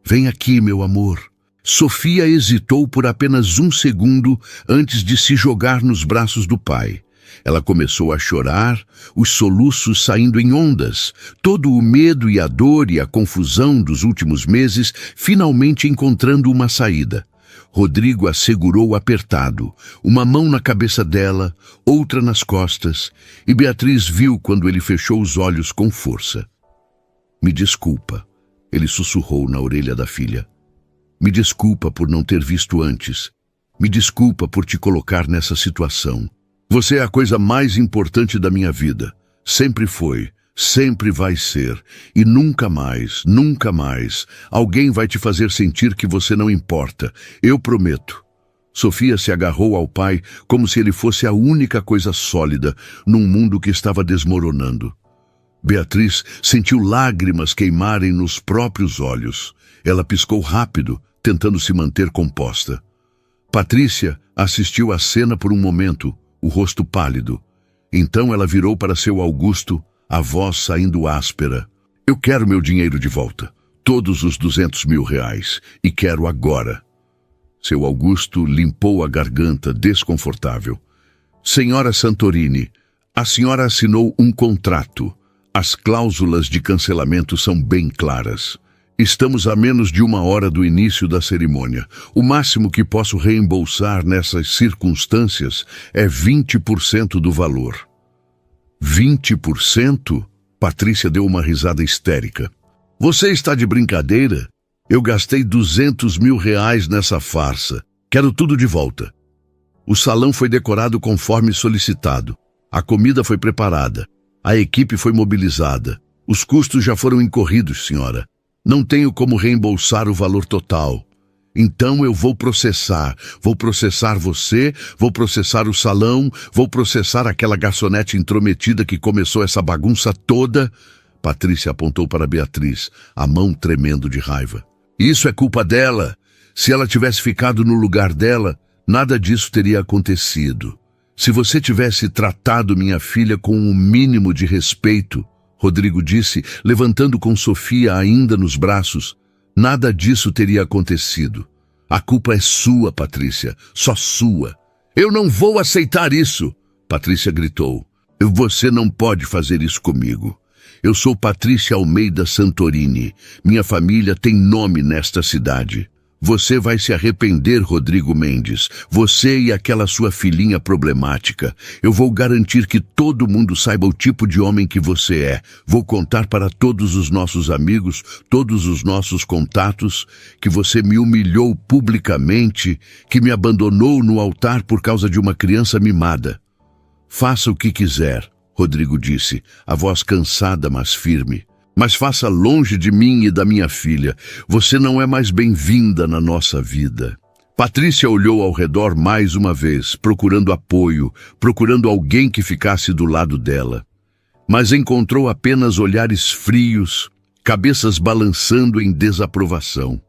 Vem aqui, meu amor. Sofia hesitou por apenas um segundo antes de se jogar nos braços do pai. Ela começou a chorar, os soluços saindo em ondas. Todo o medo e a dor e a confusão dos últimos meses finalmente encontrando uma saída. Rodrigo a segurou apertado, uma mão na cabeça dela, outra nas costas, e Beatriz viu quando ele fechou os olhos com força. Me desculpa, ele sussurrou na orelha da filha. Me desculpa por não ter visto antes. Me desculpa por te colocar nessa situação. Você é a coisa mais importante da minha vida. Sempre foi. Sempre vai ser, e nunca mais, alguém vai te fazer sentir que você não importa. Eu prometo. Sofia se agarrou ao pai como se ele fosse a única coisa sólida num mundo que estava desmoronando. Beatriz sentiu lágrimas queimarem nos próprios olhos. Ela piscou rápido, tentando se manter composta. Patrícia assistiu à cena por um momento, o rosto pálido. Então ela virou para seu Augusto, a voz saindo áspera. Eu quero meu dinheiro de volta, todos os 200 mil reais, e quero agora. Seu Augusto limpou a garganta, desconfortável. Senhora Santorini, a senhora assinou um contrato. As cláusulas de cancelamento são bem claras. Estamos a menos de 1 hora do início da cerimônia. O máximo que posso reembolsar nessas circunstâncias é 20% do valor. 20%? Patrícia deu uma risada histérica. Você está de brincadeira? Eu gastei 200 mil reais nessa farsa. Quero tudo de volta. O salão foi decorado conforme solicitado. A comida foi preparada. A equipe foi mobilizada. Os custos já foram incorridos, senhora. Não tenho como reembolsar o valor total. Então eu vou processar. Vou processar você, vou processar o salão, vou processar aquela garçonete intrometida que começou essa bagunça toda. Patrícia apontou para Beatriz, a mão tremendo de raiva. Isso é culpa dela. Se ela tivesse ficado no lugar dela, nada disso teria acontecido. Se você tivesse tratado minha filha com um mínimo de respeito, Rodrigo disse, levantando com Sofia ainda nos braços, nada disso teria acontecido. A culpa é sua, Patrícia, só sua. Eu não vou aceitar isso, Patrícia gritou. Você não pode fazer isso comigo. Eu sou Patrícia Almeida Santorini. Minha família tem nome nesta cidade. Você vai se arrepender, Rodrigo Mendes. Você e aquela sua filhinha problemática. Eu vou garantir que todo mundo saiba o tipo de homem que você é. Vou contar para todos os nossos amigos, todos os nossos contatos, que você me humilhou publicamente, que me abandonou no altar por causa de uma criança mimada. Faça o que quiser, Rodrigo disse, a voz cansada, mas firme. Mas faça longe de mim e da minha filha. Você não é mais bem-vinda na nossa vida. Patrícia olhou ao redor mais uma vez, procurando apoio, procurando alguém que ficasse do lado dela. Mas encontrou apenas olhares frios, cabeças balançando em desaprovação,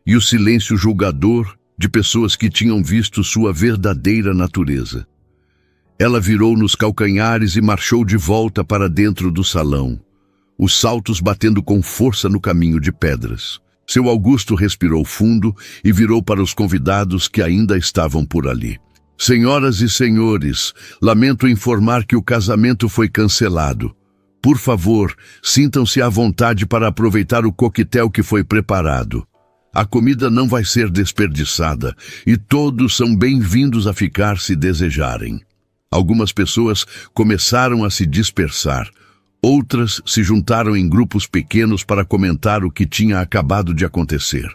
e o silêncio julgador de pessoas que tinham visto sua verdadeira natureza. Ela virou nos calcanhares e marchou de volta para dentro do salão, os saltos batendo com força no caminho de pedras. Seu Augusto respirou fundo e virou para os convidados que ainda estavam por ali. Senhoras e senhores, lamento informar que o casamento foi cancelado. Por favor, sintam-se à vontade para aproveitar o coquetel que foi preparado. A comida não vai ser desperdiçada e todos são bem-vindos a ficar se desejarem. Algumas pessoas começaram a se dispersar. Outras se juntaram em grupos pequenos para comentar o que tinha acabado de acontecer.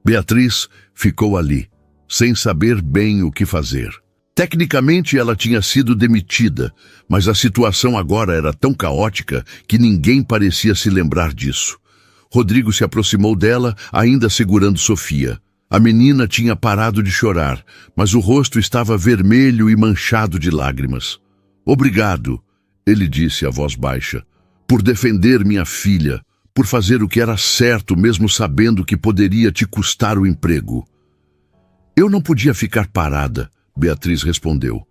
Beatriz ficou ali, sem saber bem o que fazer. Tecnicamente ela tinha sido demitida, mas a situação agora era tão caótica que ninguém parecia se lembrar disso. Rodrigo se aproximou dela, ainda segurando Sofia. A menina tinha parado de chorar, mas o rosto estava vermelho e manchado de lágrimas. Obrigado, ele disse a voz baixa, por defender minha filha, por fazer o que era certo mesmo sabendo que poderia te custar o emprego. Eu não podia ficar parada, Beatriz respondeu.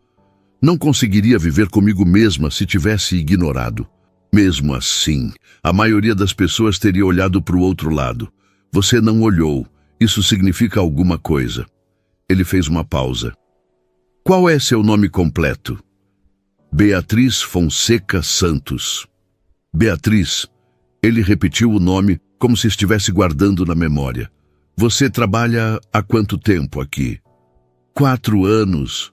Não conseguiria viver comigo mesma se tivesse ignorado. Mesmo assim, a maioria das pessoas teria olhado para o outro lado. Você não olhou. Isso significa alguma coisa. Ele fez uma pausa. Qual é seu nome completo? Beatriz Fonseca Santos. Beatriz. Ele repetiu o nome como se estivesse guardando na memória. Você trabalha há quanto tempo aqui? 4 anos.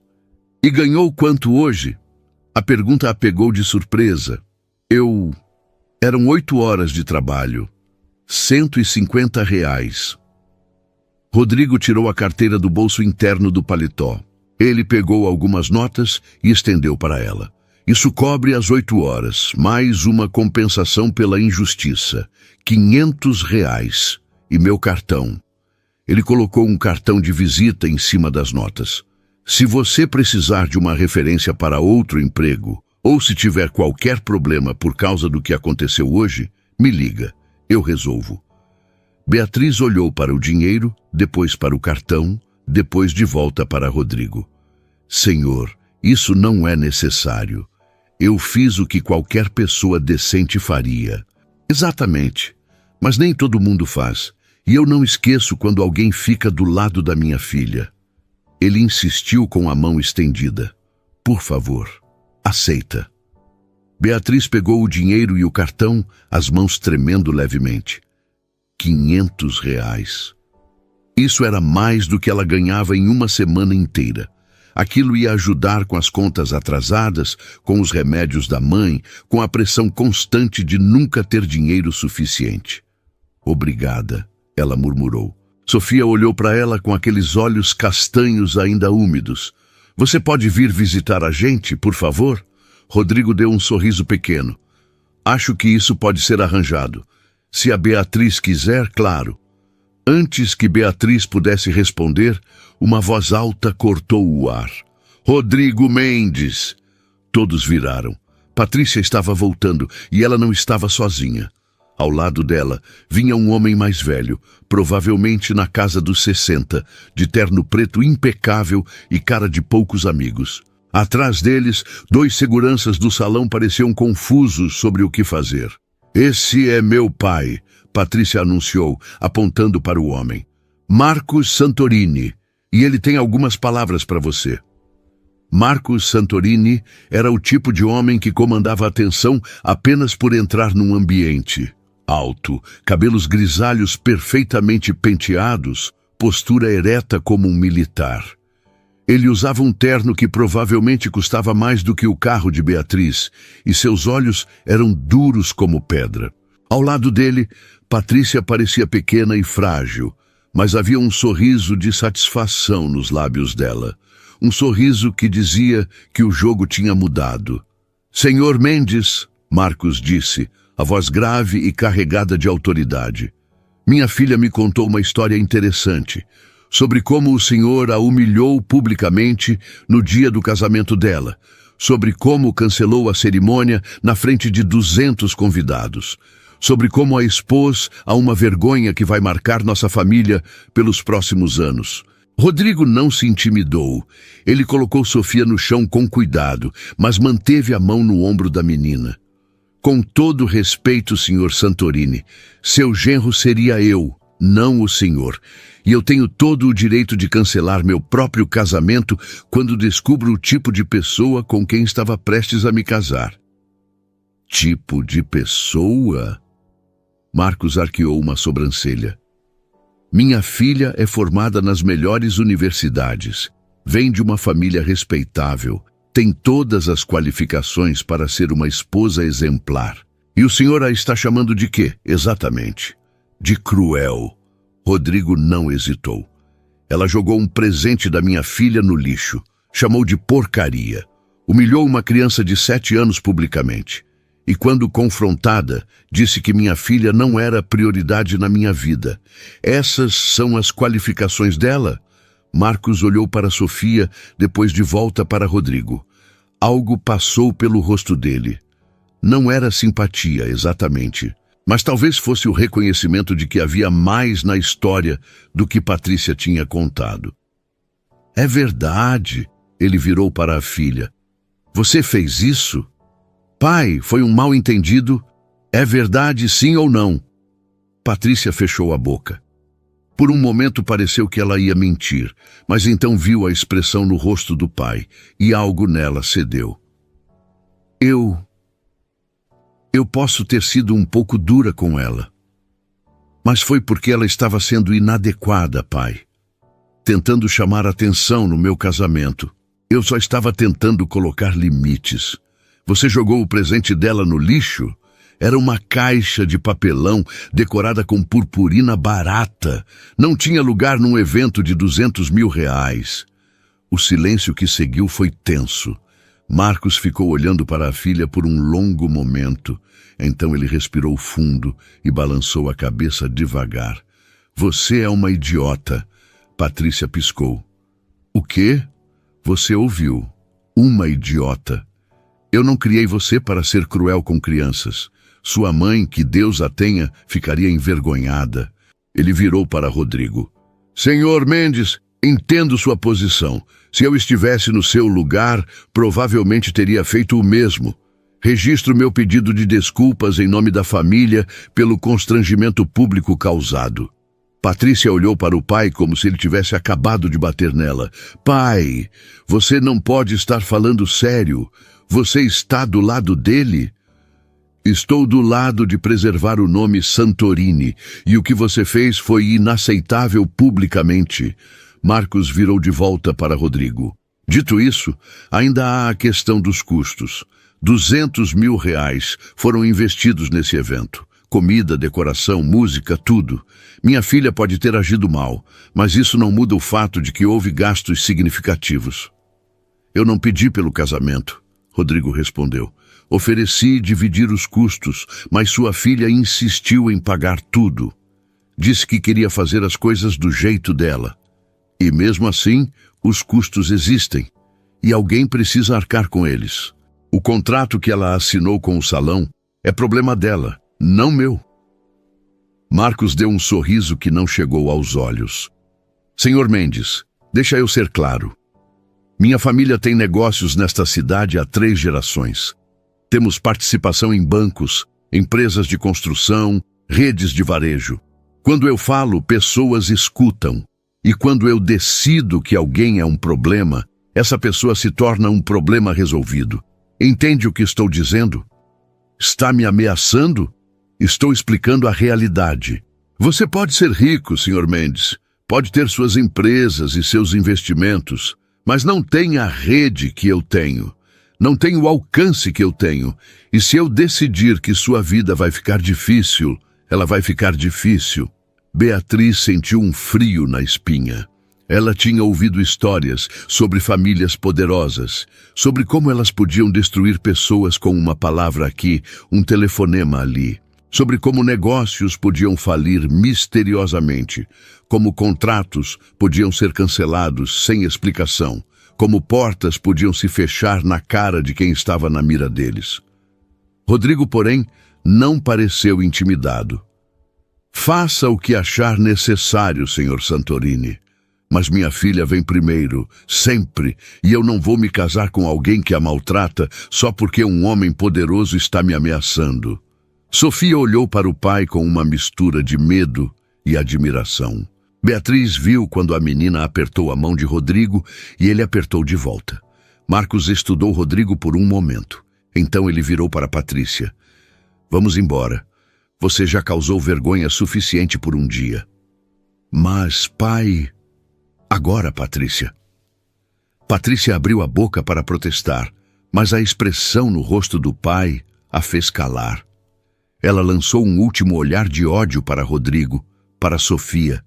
E ganhou quanto hoje? A pergunta a pegou de surpresa. Eram 8 horas de trabalho. 150 reais. Rodrigo tirou a carteira do bolso interno do paletó. Ele pegou algumas notas e estendeu para ela. Isso cobre as 8 horas, mais uma compensação pela injustiça. 500 reais. E meu cartão. Ele colocou um cartão de visita em cima das notas. Se você precisar de uma referência para outro emprego, ou se tiver qualquer problema por causa do que aconteceu hoje, me liga, eu resolvo. Beatriz olhou para o dinheiro, depois para o cartão, depois de volta para Rodrigo. Senhor, isso não é necessário. Eu fiz o que qualquer pessoa decente faria. Exatamente, mas nem todo mundo faz. E eu não esqueço quando alguém fica do lado da minha filha. Ele insistiu com a mão estendida. Por favor, aceita. Beatriz pegou o dinheiro e o cartão, as mãos tremendo levemente. R$ 500. Isso era mais do que ela ganhava em uma semana inteira. Aquilo ia ajudar com as contas atrasadas, com os remédios da mãe, com a pressão constante de nunca ter dinheiro suficiente. Obrigada, ela murmurou. Sofia olhou para ela com aqueles olhos castanhos ainda úmidos. Você pode vir visitar a gente, por favor? Rodrigo deu um sorriso pequeno. Acho que isso pode ser arranjado. Se a Beatriz quiser, claro. Antes que Beatriz pudesse responder, uma voz alta cortou o ar. Rodrigo Mendes! Todos viraram. Patrícia estava voltando e ela não estava sozinha. Ao lado dela, vinha um homem mais velho, provavelmente na casa dos 60, de terno preto impecável e cara de poucos amigos. Atrás deles, 2 seguranças do salão pareciam confusos sobre o que fazer. Esse é meu pai, Patrícia anunciou, apontando para o homem. Marcos Santorini, e ele tem algumas palavras para você. Marcos Santorini era o tipo de homem que comandava a atenção apenas por entrar num ambiente. Alto, cabelos grisalhos perfeitamente penteados, postura ereta como um militar. Ele usava um terno que provavelmente custava mais do que o carro de Beatriz, e seus olhos eram duros como pedra. Ao lado dele, Patrícia parecia pequena e frágil, mas havia um sorriso de satisfação nos lábios dela. Um sorriso que dizia que o jogo tinha mudado. Senhor Mendes, Marcos disse, a voz grave e carregada de autoridade. Minha filha me contou uma história interessante sobre como o senhor a humilhou publicamente no dia do casamento dela, sobre como cancelou a cerimônia na frente de 200 convidados, sobre como a expôs a uma vergonha que vai marcar nossa família pelos próximos anos. Rodrigo não se intimidou. Ele colocou Sofia no chão com cuidado, mas manteve a mão no ombro da menina. Com todo respeito, senhor Santorini, seu genro seria eu, não o senhor. E eu tenho todo o direito de cancelar meu próprio casamento quando descubro o tipo de pessoa com quem estava prestes a me casar. Tipo de pessoa? Marcos arqueou uma sobrancelha. Minha filha é formada nas melhores universidades, vem de uma família respeitável, tem todas as qualificações para ser uma esposa exemplar. E o senhor a está chamando de quê, exatamente? De cruel. Rodrigo não hesitou. Ela jogou um presente da minha filha no lixo, chamou de porcaria, humilhou uma criança de 7 anos publicamente. E quando confrontada, disse que minha filha não era prioridade na minha vida. Essas são as qualificações dela? Marcos olhou para Sofia, depois de volta para Rodrigo. Algo passou pelo rosto dele. Não era simpatia, exatamente, mas talvez fosse o reconhecimento de que havia mais na história do que Patrícia tinha contado. É verdade, ele virou para a filha. Você fez isso? Pai, foi um mal-entendido? É verdade, sim ou não? Patrícia fechou a boca. Por um momento pareceu que ela ia mentir, mas então viu a expressão no rosto do pai, e algo nela cedeu. Eu posso ter sido um pouco dura com ela. Mas foi porque ela estava sendo inadequada, pai. Tentando chamar atenção no meu casamento. Eu só estava tentando colocar limites. Você jogou o presente dela no lixo? Era uma caixa de papelão decorada com purpurina barata. Não tinha lugar num evento de R$200 mil. O silêncio que seguiu foi tenso. Marcos ficou olhando para a filha por um longo momento. Então ele respirou fundo e balançou a cabeça devagar. Você é uma idiota. Patrícia piscou. O quê? Você ouviu. Uma idiota. Eu não criei você para ser cruel com crianças. Sua mãe, que Deus a tenha, ficaria envergonhada. Ele virou para Rodrigo. Senhor Mendes, entendo sua posição. Se eu estivesse no seu lugar, provavelmente teria feito o mesmo. Registro meu pedido de desculpas em nome da família pelo constrangimento público causado. Patrícia olhou para o pai como se ele tivesse acabado de bater nela. Pai, você não pode estar falando sério. Você está do lado dele? Estou do lado de preservar o nome Santorini, e o que você fez foi inaceitável publicamente. Marcos virou de volta para Rodrigo. Dito isso, ainda há a questão dos custos. 200 mil reais foram investidos nesse evento. Comida, decoração, música, tudo. Minha filha pode ter agido mal, mas isso não muda o fato de que houve gastos significativos. Eu não pedi pelo casamento, Rodrigo respondeu. Ofereci dividir os custos, mas sua filha insistiu em pagar tudo. Disse que queria fazer as coisas do jeito dela. E mesmo assim, os custos existem, e alguém precisa arcar com eles. O contrato que ela assinou com o salão é problema dela, não meu. Marcos deu um sorriso que não chegou aos olhos. Senhor Mendes, deixa eu ser claro. Minha família tem negócios nesta cidade há 3 gerações. Temos participação em bancos, empresas de construção, redes de varejo. Quando eu falo, pessoas escutam. E quando eu decido que alguém é um problema, essa pessoa se torna um problema resolvido. Entende o que estou dizendo? Está me ameaçando? Estou explicando a realidade. Você pode ser rico, Sr. Mendes. Pode ter suas empresas e seus investimentos, mas não tem a rede que eu tenho. Não tem o alcance que eu tenho. E se eu decidir que sua vida vai ficar difícil, ela vai ficar difícil. Beatriz sentiu um frio na espinha. Ela tinha ouvido histórias sobre famílias poderosas, sobre como elas podiam destruir pessoas com uma palavra aqui, um telefonema ali, sobre como negócios podiam falir misteriosamente, como contratos podiam ser cancelados sem explicação, como portas podiam se fechar na cara de quem estava na mira deles. Rodrigo, porém, não pareceu intimidado. Faça o que achar necessário, Sr. Santorini. Mas minha filha vem primeiro, sempre, e eu não vou me casar com alguém que a maltrata só porque um homem poderoso está me ameaçando. Sofia olhou para o pai com uma mistura de medo e admiração. Beatriz viu quando a menina apertou a mão de Rodrigo e ele apertou de volta. Marcos estudou Rodrigo por um momento. Então ele virou para Patrícia. Vamos embora. Você já causou vergonha suficiente por um dia. Mas, pai... Agora, Patrícia. Patrícia abriu a boca para protestar, mas a expressão no rosto do pai a fez calar. Ela lançou um último olhar de ódio para Rodrigo, para Sofia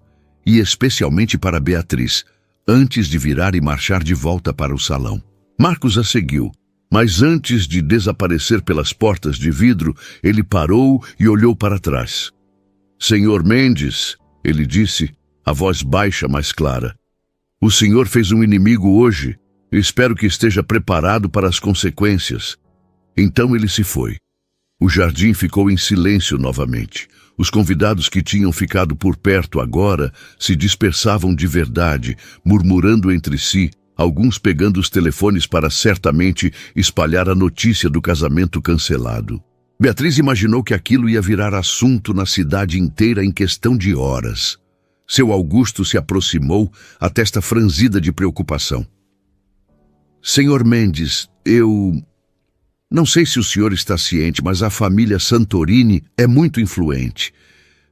e especialmente para Beatriz, antes de virar e marchar de volta para o salão. Marcos a seguiu, mas antes de desaparecer pelas portas de vidro, ele parou e olhou para trás. Senhor Mendes, ele disse, a voz baixa, mas clara. O senhor fez um inimigo hoje. Espero que esteja preparado para as consequências. Então ele se foi. O jardim ficou em silêncio novamente. Os convidados que tinham ficado por perto agora se dispersavam de verdade, murmurando entre si, alguns pegando os telefones para certamente espalhar a notícia do casamento cancelado. Beatriz imaginou que aquilo ia virar assunto na cidade inteira em questão de horas. Seu Augusto se aproximou, a testa franzida de preocupação. Senhor Mendes, eu... Não sei se o senhor está ciente, mas a família Santorini é muito influente.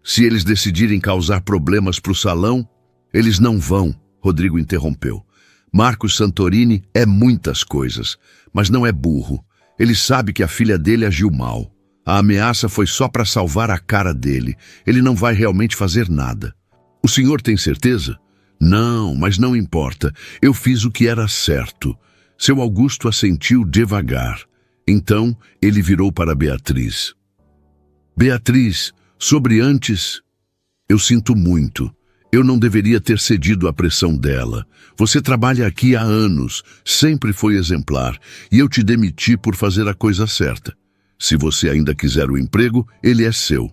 Se eles decidirem causar problemas para o salão, eles não vão, Rodrigo interrompeu. Marcos Santorini é muitas coisas, mas não é burro. Ele sabe que a filha dele agiu mal. A ameaça foi só para salvar a cara dele. Ele não vai realmente fazer nada. O senhor tem certeza? Não, mas não importa. Eu fiz o que era certo. Seu Augusto assentiu devagar. Então, ele virou para Beatriz. Beatriz, sobre antes... Eu sinto muito. Eu não deveria ter cedido à pressão dela. Você trabalha aqui há anos, sempre foi exemplar, e eu te demiti por fazer a coisa certa. Se você ainda quiser o emprego, ele é seu.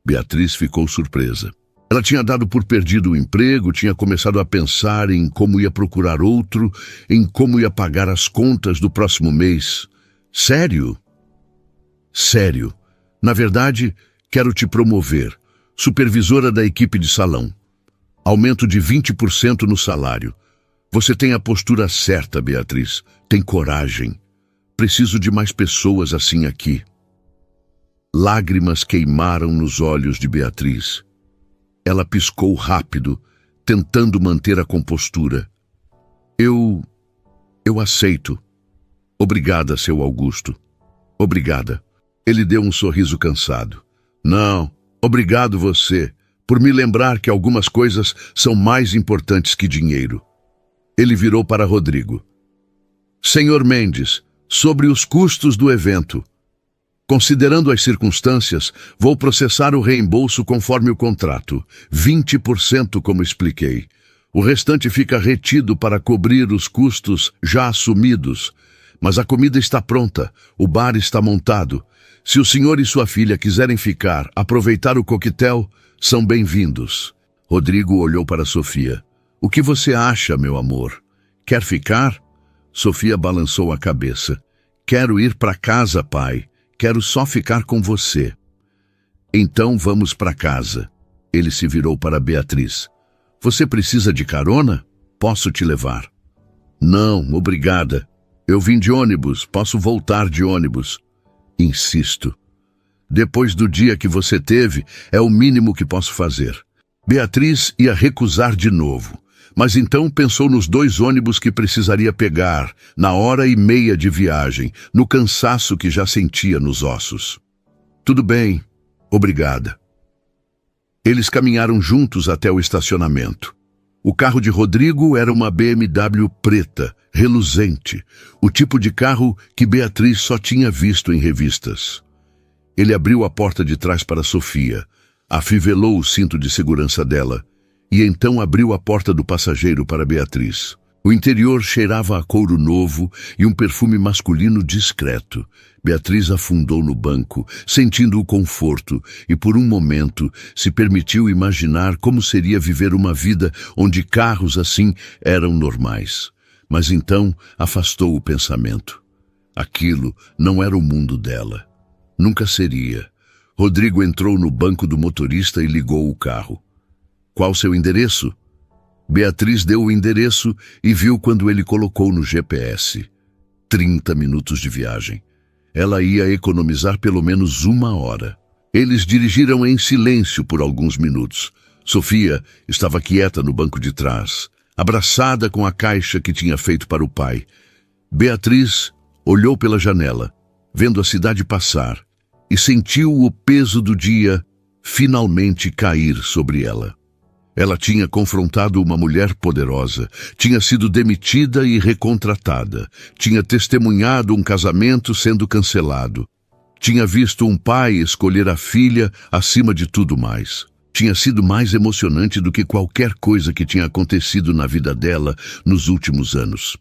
Beatriz ficou surpresa. Ela tinha dado por perdido o emprego, tinha começado a pensar em como ia procurar outro, em como ia pagar as contas do próximo mês. Sério? Sério. Na verdade, quero te promover. Supervisora da equipe de salão. Aumento de 20% no salário. Você tem a postura certa, Beatriz. Tem coragem. Preciso de mais pessoas assim aqui. Lágrimas queimaram nos olhos de Beatriz. Ela piscou rápido, tentando manter a compostura. Eu aceito. Obrigada, seu Augusto. Obrigada. Ele deu um sorriso cansado. Não, obrigado você, por me lembrar que algumas coisas são mais importantes que dinheiro. Ele virou para Rodrigo. Senhor Mendes, sobre os custos do evento. Considerando as circunstâncias, vou processar o reembolso conforme o contrato, 20% como expliquei. O restante fica retido para cobrir os custos já assumidos. Mas a comida está pronta, o bar está montado. Se o senhor e sua filha quiserem ficar, aproveitar o coquetel, são bem-vindos. Rodrigo olhou para Sofia. O que você acha, meu amor? Quer ficar? Sofia balançou a cabeça. Quero ir para casa, pai. Quero só ficar com você. Então vamos para casa. Ele se virou para Beatriz. Você precisa de carona? Posso te levar. Não, obrigada. Eu vim de ônibus, posso voltar de ônibus. Insisto. Depois do dia que você teve, é o mínimo que posso fazer. Beatriz ia recusar de novo, mas então pensou nos 2 ônibus que precisaria pegar, na 1h30 de viagem, no cansaço que já sentia nos ossos. Tudo bem, obrigada. Eles caminharam juntos até o estacionamento. O carro de Rodrigo era uma BMW preta, reluzente, o tipo de carro que Beatriz só tinha visto em revistas. Ele abriu a porta de trás para Sofia, afivelou o cinto de segurança dela e então abriu a porta do passageiro para Beatriz. O interior cheirava a couro novo e um perfume masculino discreto. Beatriz afundou no banco, sentindo o conforto, e por um momento se permitiu imaginar como seria viver uma vida onde carros assim eram normais. Mas então afastou o pensamento. Aquilo não era o mundo dela. Nunca seria. Rodrigo entrou no banco do motorista e ligou o carro. Qual seu endereço? Beatriz deu o endereço e viu quando ele colocou no GPS. 30 minutos de viagem. Ela ia economizar pelo menos 1 hora. Eles dirigiram em silêncio por alguns minutos. Sofia estava quieta no banco de trás, abraçada com a caixa que tinha feito para o pai. Beatriz olhou pela janela, vendo a cidade passar, e sentiu o peso do dia finalmente cair sobre ela. Ela tinha confrontado uma mulher poderosa, tinha sido demitida e recontratada, tinha testemunhado um casamento sendo cancelado, tinha visto um pai escolher a filha acima de tudo mais. Tinha sido mais emocionante do que qualquer coisa que tinha acontecido na vida dela nos últimos anos.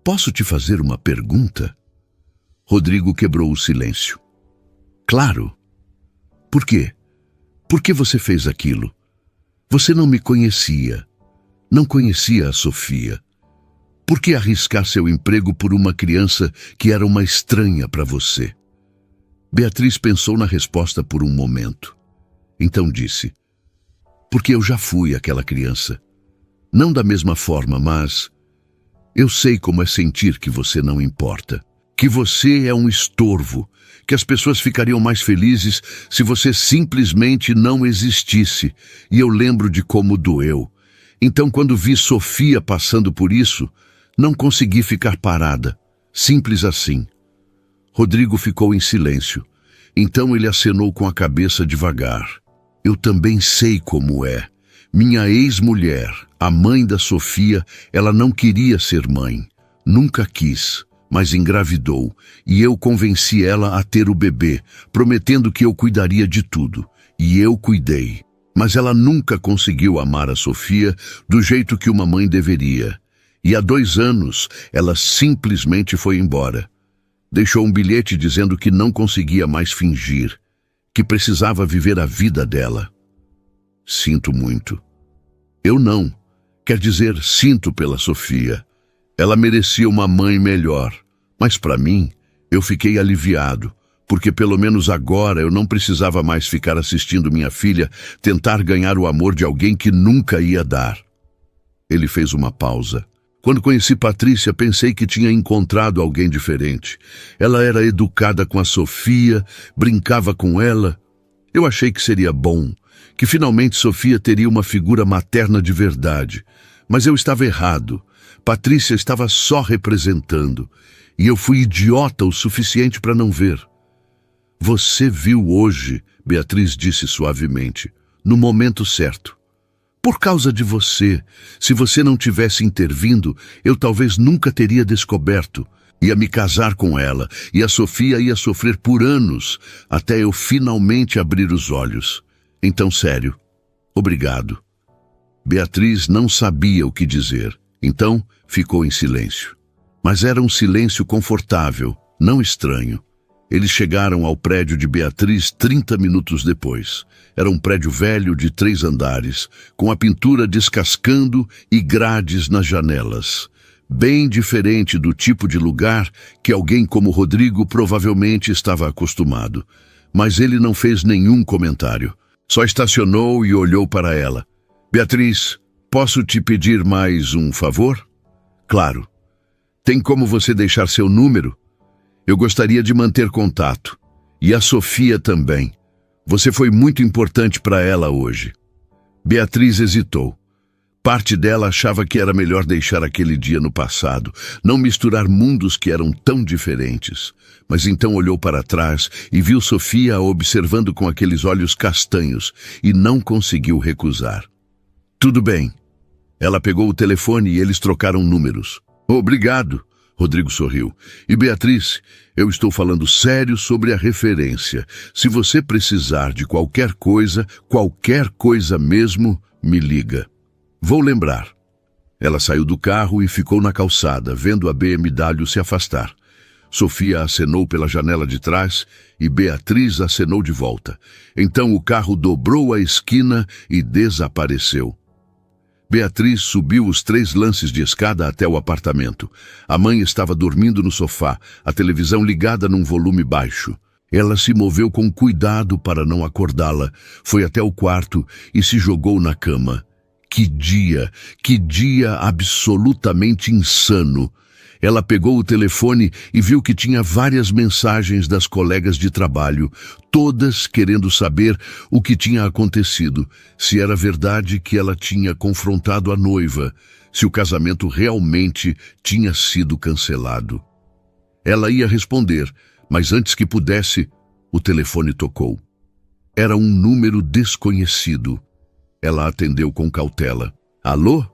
Posso te fazer uma pergunta? Rodrigo quebrou o silêncio. Claro. Por quê? Por que você fez aquilo? Você não me conhecia. Não conhecia a Sofia. Por que arriscar seu emprego por uma criança que era uma estranha para você? Beatriz pensou na resposta por um momento. Então disse, porque eu já fui aquela criança. Não da mesma forma, mas eu sei como é sentir que você não importa. Que você é um estorvo, que as pessoas ficariam mais felizes se você simplesmente não existisse, e eu lembro de como doeu. Então, quando vi Sofia passando por isso, não consegui ficar parada, simples assim. Rodrigo ficou em silêncio, então ele acenou com a cabeça devagar. Eu também sei como é. Minha ex-mulher, a mãe da Sofia, ela não queria ser mãe, nunca quis. mas engravidou, e eu convenci ela a ter o bebê, prometendo que eu cuidaria de tudo. E eu cuidei. Mas ela nunca conseguiu amar a Sofia do jeito que uma mãe deveria. E há 2 anos, ela simplesmente foi embora. Deixou um bilhete dizendo que não conseguia mais fingir, que precisava viver a vida dela. Sinto muito. Eu não. Quer dizer, sinto pela Sofia. Ela merecia uma mãe melhor. Mas para mim, eu fiquei aliviado, porque pelo menos agora eu não precisava mais ficar assistindo minha filha tentar ganhar o amor de alguém que nunca ia dar. Ele fez uma pausa. Quando conheci Patrícia, pensei que tinha encontrado alguém diferente. Ela era educada com a Sofia, brincava com ela. Eu achei que seria bom, que finalmente Sofia teria uma figura materna de verdade. Mas eu estava errado. Patrícia estava só representando. E eu fui idiota o suficiente para não ver. Você viu hoje, Beatriz disse suavemente, no momento certo. Por causa de você, se você não tivesse intervindo, eu talvez nunca teria descoberto. Ia me casar com ela, e a Sofia ia sofrer por anos, até eu finalmente abrir os olhos. Então, sério, obrigado. Beatriz não sabia o que dizer, então ficou em silêncio. Mas era um silêncio confortável, não estranho. Eles chegaram ao prédio de Beatriz 30 minutos depois. Era um prédio velho de 3 andares, com a pintura descascando e grades nas janelas. Bem diferente do tipo de lugar que alguém como Rodrigo provavelmente estava acostumado. Mas ele não fez nenhum comentário. Só estacionou e olhou para ela. Beatriz, posso te pedir mais um favor? Claro. Tem como você deixar seu número? Eu gostaria de manter contato. E a Sofia também. Você foi muito importante para ela hoje. Beatriz hesitou. Parte dela achava que era melhor deixar aquele dia no passado, não misturar mundos que eram tão diferentes. Mas então olhou para trás e viu Sofia a observando com aqueles olhos castanhos e não conseguiu recusar. Tudo bem. Ela pegou o telefone e eles trocaram números. Obrigado. Rodrigo sorriu. E Beatriz, eu estou falando sério sobre a referência. Se você precisar de qualquer coisa mesmo, me liga. Vou lembrar. Ela saiu do carro e ficou na calçada, vendo a BMW se afastar. Sofia acenou pela janela de trás e Beatriz acenou de volta. Então o carro dobrou a esquina e desapareceu. Beatriz subiu os 3 lances de escada até o apartamento. A mãe estava dormindo no sofá, a televisão ligada num volume baixo. Ela se moveu com cuidado para não acordá-la, foi até o quarto e se jogou na cama. Que dia absolutamente insano! Ela pegou o telefone e viu que tinha várias mensagens das colegas de trabalho, todas querendo saber o que tinha acontecido, se era verdade que ela tinha confrontado a noiva, se o casamento realmente tinha sido cancelado. Ela ia responder, mas antes que pudesse, o telefone tocou. Era um número desconhecido. Ela atendeu com cautela. Alô?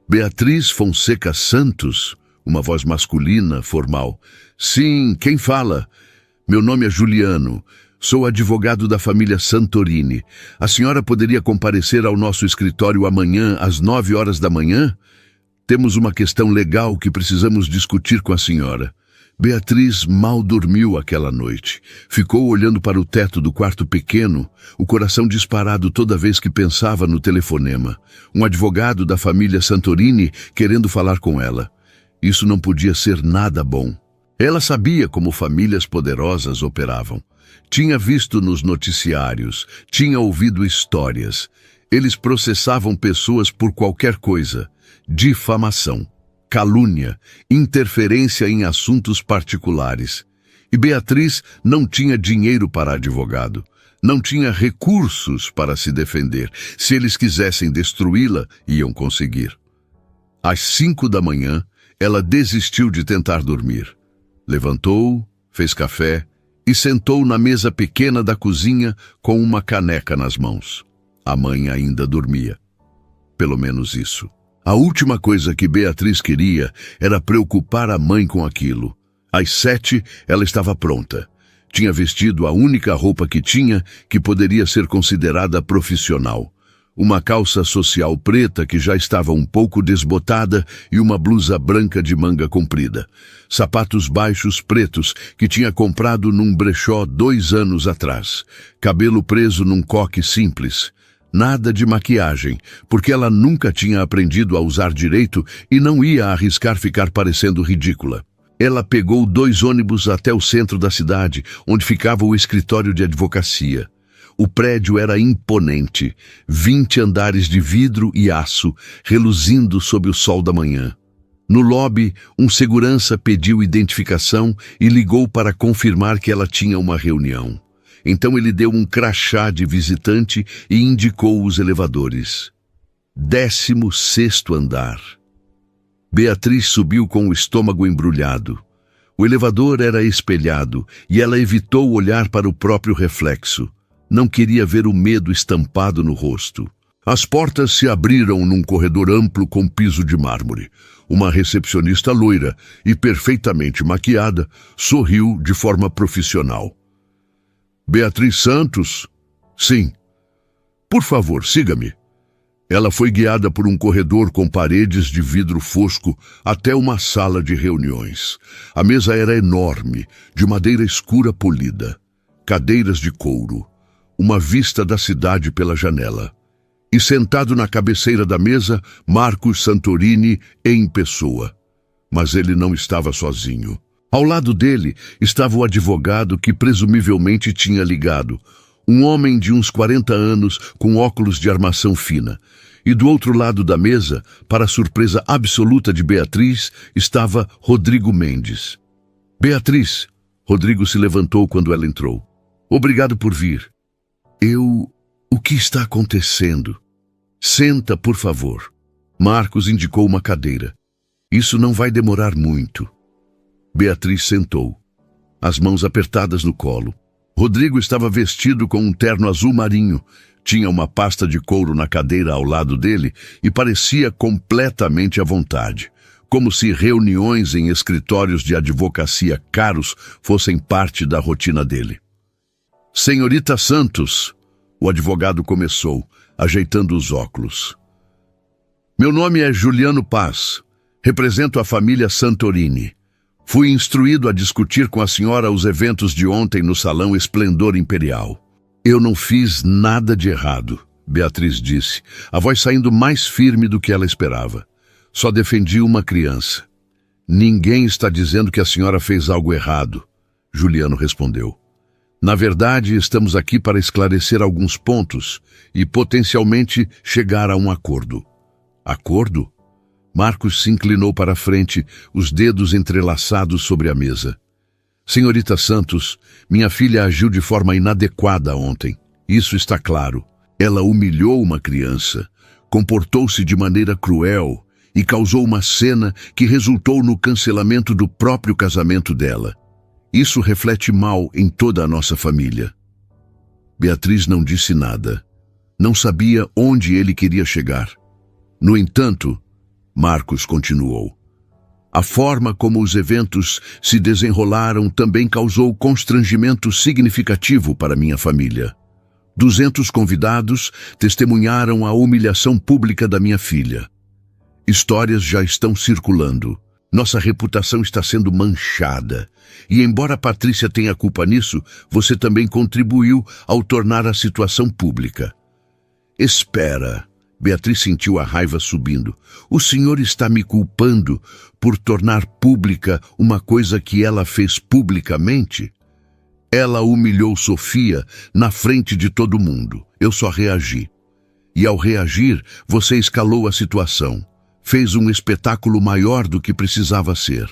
Beatriz Fonseca Santos? Uma voz masculina, formal. Sim, quem fala? Meu nome é Juliano. Sou advogado da família Santorini. A senhora poderia comparecer ao nosso escritório amanhã às 9 horas da manhã? Temos uma questão legal que precisamos discutir com a senhora. Beatriz mal dormiu aquela noite. Ficou olhando para o teto do quarto pequeno, o coração disparado toda vez que pensava no telefonema. Um advogado da família Santorini querendo falar com ela. Isso não podia ser nada bom. Ela sabia como famílias poderosas operavam. Tinha visto nos noticiários, tinha ouvido histórias. Eles processavam pessoas por qualquer coisa. Difamação, calúnia, interferência em assuntos particulares. E Beatriz não tinha dinheiro para advogado. Não tinha recursos para se defender. Se eles quisessem destruí-la, iam conseguir. Às 5 da manhã, ela desistiu de tentar dormir. Levantou, fez café e sentou na mesa pequena da cozinha com uma caneca nas mãos. A mãe ainda dormia. Pelo menos isso. A última coisa que Beatriz queria era preocupar a mãe com aquilo. Às 7, ela estava pronta. Tinha vestido a única roupa que tinha que poderia ser considerada profissional. Uma calça social preta que já estava um pouco desbotada e uma blusa branca de manga comprida. Sapatos baixos pretos que tinha comprado num brechó 2 anos atrás. Cabelo preso num coque simples. Nada de maquiagem, porque ela nunca tinha aprendido a usar direito e não ia arriscar ficar parecendo ridícula. Ela pegou 2 ônibus até o centro da cidade, onde ficava o escritório de advocacia. O prédio era imponente, 20 andares de vidro e aço, reluzindo sob o sol da manhã. No lobby, um segurança pediu identificação e ligou para confirmar que ela tinha uma reunião. Então ele deu um crachá de visitante e indicou os elevadores. 16º andar. Beatriz subiu com o estômago embrulhado. O elevador era espelhado e ela evitou olhar para o próprio reflexo. Não queria ver o medo estampado no rosto. As portas se abriram num corredor amplo com piso de mármore. Uma recepcionista loira e perfeitamente maquiada sorriu de forma profissional. Beatriz Santos? Sim. Por favor, siga-me. Ela foi guiada por um corredor com paredes de vidro fosco até uma sala de reuniões. A mesa era enorme, de madeira escura polida. Cadeiras de couro. Uma vista da cidade pela janela. E sentado na cabeceira da mesa, Marcos Santorini em pessoa. Mas ele não estava sozinho. Ao lado dele estava o advogado que presumivelmente tinha ligado. Um homem de uns 40 anos com óculos de armação fina. E do outro lado da mesa, para a surpresa absoluta de Beatriz, estava Rodrigo Mendes. Beatriz, Rodrigo se levantou quando ela entrou. Obrigado por vir. O que está acontecendo? Senta, por favor. Marcos indicou uma cadeira. Isso não vai demorar muito. Beatriz sentou, as mãos apertadas no colo. Rodrigo estava vestido com um terno azul marinho. Tinha uma pasta de couro na cadeira ao lado dele e parecia completamente à vontade, como se reuniões em escritórios de advocacia caros fossem parte da rotina dele. Senhorita Santos, o advogado começou, ajeitando os óculos. Meu nome é Juliano Paz, represento a família Santorini. Fui instruído a discutir com a senhora os eventos de ontem no Salão Esplendor Imperial. Eu não fiz nada de errado, Beatriz disse, a voz saindo mais firme do que ela esperava. Só defendi uma criança. Ninguém está dizendo que a senhora fez algo errado, Juliano respondeu. Na verdade, estamos aqui para esclarecer alguns pontos e potencialmente chegar a um acordo. Acordo? Marcos se inclinou para a frente, os dedos entrelaçados sobre a mesa. Senhorita Santos, minha filha agiu de forma inadequada ontem. Isso está claro. Ela humilhou uma criança, comportou-se de maneira cruel e causou uma cena que resultou no cancelamento do próprio casamento dela. Isso reflete mal em toda a nossa família. Beatriz não disse nada. Não sabia onde ele queria chegar. No entanto, Marcos continuou. A forma como os eventos se desenrolaram também causou constrangimento significativo para minha família. 200 convidados testemunharam a humilhação pública da minha filha. Histórias já estão circulando. Nossa reputação está sendo manchada. E embora a Patrícia tenha culpa nisso, você também contribuiu ao tornar a situação pública. Espera. Beatriz sentiu a raiva subindo. O senhor está me culpando por tornar pública uma coisa que ela fez publicamente? Ela humilhou Sofia na frente de todo mundo. Eu só reagi. E ao reagir, você escalou a situação. Fez um espetáculo maior do que precisava ser.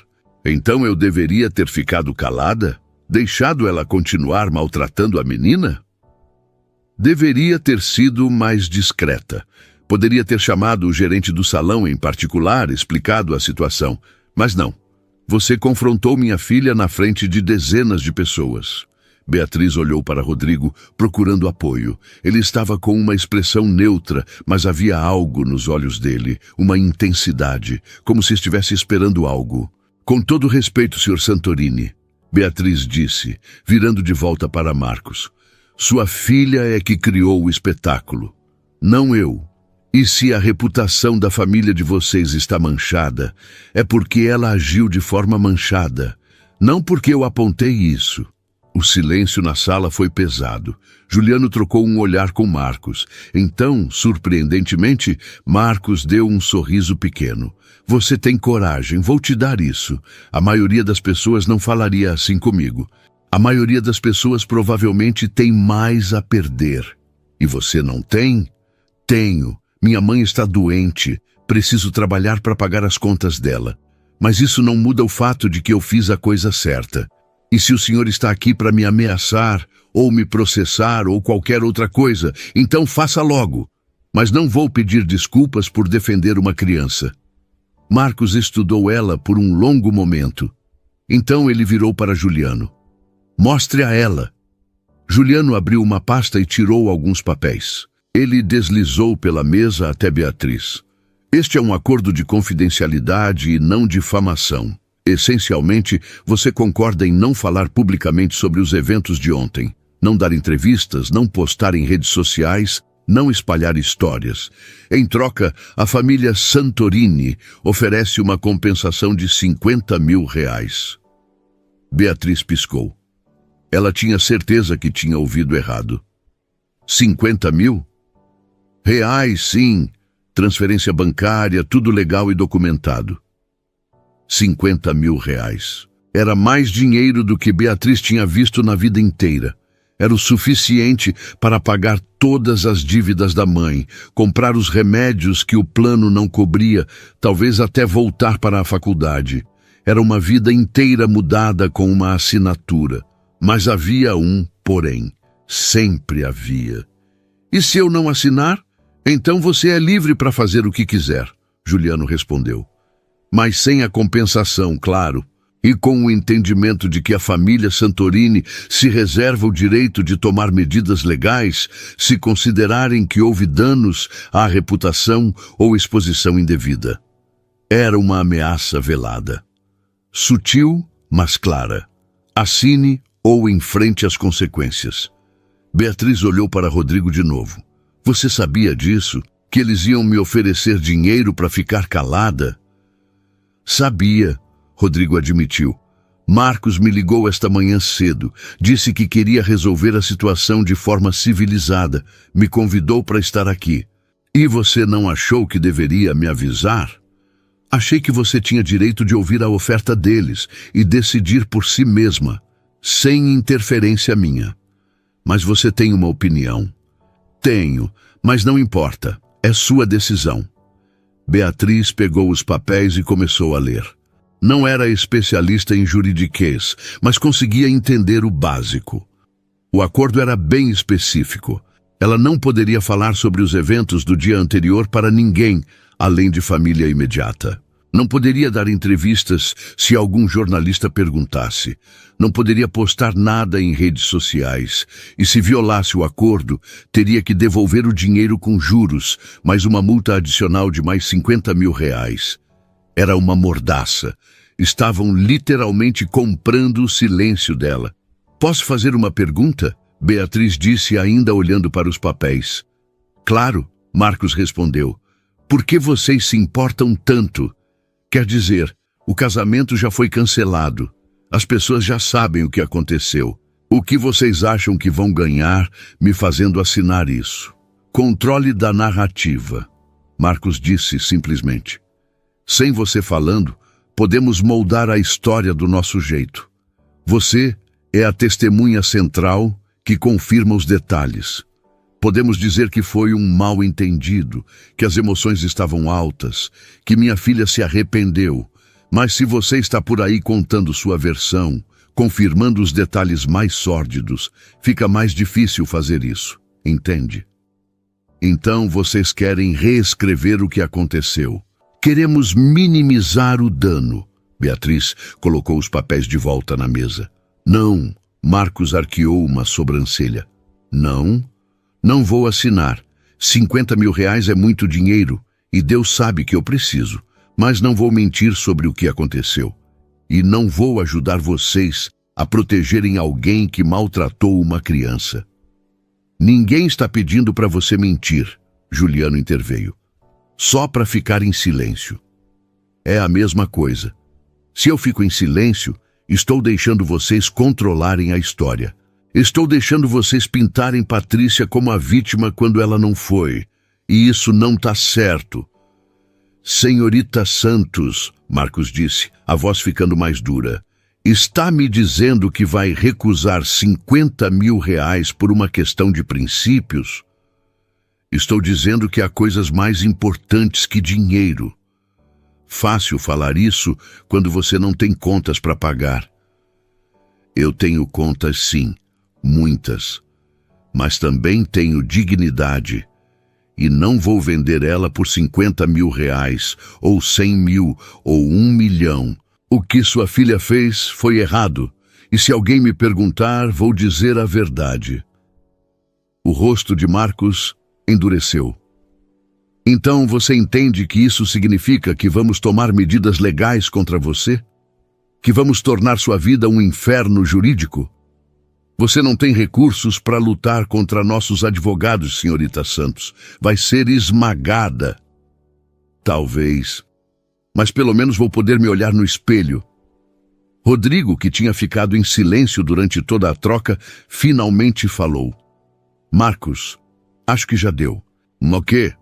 Então eu deveria ter ficado calada? Deixado ela continuar maltratando a menina? Deveria ter sido mais discreta. Poderia ter chamado o gerente do salão em particular, explicado a situação. Mas não. Você confrontou minha filha na frente de dezenas de pessoas. Beatriz olhou para Rodrigo, procurando apoio. Ele estava com uma expressão neutra, mas havia algo nos olhos dele, uma intensidade, como se estivesse esperando algo. Com todo respeito, Sr. Santorini, Beatriz disse, virando de volta para Marcos. Sua filha é que criou o espetáculo, não eu. E se a reputação da família de vocês está manchada, é porque ela agiu de forma manchada, não porque eu apontei isso. O silêncio na sala foi pesado. Juliano trocou um olhar com Marcos. Então, surpreendentemente, Marcos deu um sorriso pequeno. Você tem coragem, vou te dar isso. A maioria das pessoas não falaria assim comigo. A maioria das pessoas provavelmente tem mais a perder. E você não tem? Tenho. Minha mãe está doente. Preciso trabalhar para pagar as contas dela. Mas isso não muda o fato de que eu fiz a coisa certa. E se o senhor está aqui para me ameaçar, ou me processar, ou qualquer outra coisa, então faça logo. Mas não vou pedir desculpas por defender uma criança. Marcos estudou ela por um longo momento. Então ele virou para Juliano. Mostre a ela. Juliano abriu uma pasta e tirou alguns papéis. Ele deslizou pela mesa até Beatriz. Este é um acordo de confidencialidade e não difamação. Essencialmente, você concorda em não falar publicamente sobre os eventos de ontem, não dar entrevistas, não postar em redes sociais, não espalhar histórias. Em troca, a família Santorini oferece uma compensação de R$50 mil. Beatriz piscou. Ela tinha certeza que tinha ouvido errado. 50 mil? Reais, sim. Transferência bancária, tudo legal e documentado. 50 mil. Era mais dinheiro do que Beatriz tinha visto na vida inteira. Era o suficiente para pagar todas as dívidas da mãe, comprar os remédios que o plano não cobria, talvez até voltar para a faculdade. Era uma vida inteira mudada com uma assinatura. Mas havia um porém. Sempre havia. E se eu não assinar? Então você é livre para fazer o que quiser, Juliano respondeu. Mas sem a compensação, claro, e com o entendimento de que a família Santorini se reserva o direito de tomar medidas legais se considerarem que houve danos à reputação ou exposição indevida. Era uma ameaça velada. Sutil, mas clara. Assine ou enfrente as consequências. Beatriz olhou para Rodrigo de novo. Você sabia disso? Que eles iam me oferecer dinheiro para ficar calada? Sabia, Rodrigo admitiu. Marcos me ligou esta manhã cedo. Disse que queria resolver a situação de forma civilizada. Me convidou para estar aqui. E você não achou que deveria me avisar? Achei que você tinha direito de ouvir a oferta deles e decidir por si mesma, sem interferência minha. Mas você tem uma opinião. Tenho, mas não importa. É sua decisão. Beatriz pegou os papéis e começou a ler. Não era especialista em juridiquês, mas conseguia entender o básico. O acordo era bem específico. Ela não poderia falar sobre os eventos do dia anterior para ninguém, além de família imediata. Não poderia dar entrevistas se algum jornalista perguntasse. Não poderia postar nada em redes sociais. E se violasse o acordo, teria que devolver o dinheiro com juros, mais uma multa adicional de mais R$50 mil. Era uma mordaça. Estavam literalmente comprando o silêncio dela. Posso fazer uma pergunta? Beatriz disse, ainda olhando para os papéis. Claro, Marcos respondeu. Por que vocês se importam tanto? Quer dizer, o casamento já foi cancelado. As pessoas já sabem o que aconteceu. O que vocês acham que vão ganhar me fazendo assinar isso? Controle da narrativa, Marcos disse simplesmente. Sem você falando, podemos moldar a história do nosso jeito. Você é a testemunha central que confirma os detalhes. Podemos dizer que foi um mal-entendido, que as emoções estavam altas, que minha filha se arrependeu. Mas se você está por aí contando sua versão, confirmando os detalhes mais sórdidos, fica mais difícil fazer isso, entende? Então vocês querem reescrever o que aconteceu. Queremos minimizar o dano. Beatriz colocou os papéis de volta na mesa. Não, Marcos arqueou uma sobrancelha. Não vou assinar. R$50 mil é muito dinheiro e Deus sabe que eu preciso, mas não vou mentir sobre o que aconteceu. E não vou ajudar vocês a protegerem alguém que maltratou uma criança. Ninguém está pedindo para você mentir, Juliano interveio. Só para ficar em silêncio. É a mesma coisa. Se eu fico em silêncio, estou deixando vocês controlarem a história. Estou deixando vocês pintarem Patrícia como a vítima quando ela não foi. E isso não está certo. Senhorita Santos, Marcos disse, a voz ficando mais dura, está me dizendo que vai recusar 50 mil reais por uma questão de princípios? Estou dizendo que há coisas mais importantes que dinheiro. Fácil falar isso quando você não tem contas para pagar. Eu tenho contas sim, muitas, mas também tenho dignidade. E não vou vender ela por 50 mil reais, ou 100 mil, ou 1 milhão. O que sua filha fez foi errado, e se alguém me perguntar, vou dizer a verdade. O rosto de Marcos endureceu. Então você entende que isso significa que vamos tomar medidas legais contra você? Que vamos tornar sua vida um inferno jurídico? Você não tem recursos para lutar contra nossos advogados, senhorita Santos. Vai ser esmagada. Talvez. Mas pelo menos vou poder me olhar no espelho. Rodrigo, que tinha ficado em silêncio durante toda a troca, finalmente falou. Marcos, acho que já deu. O quê?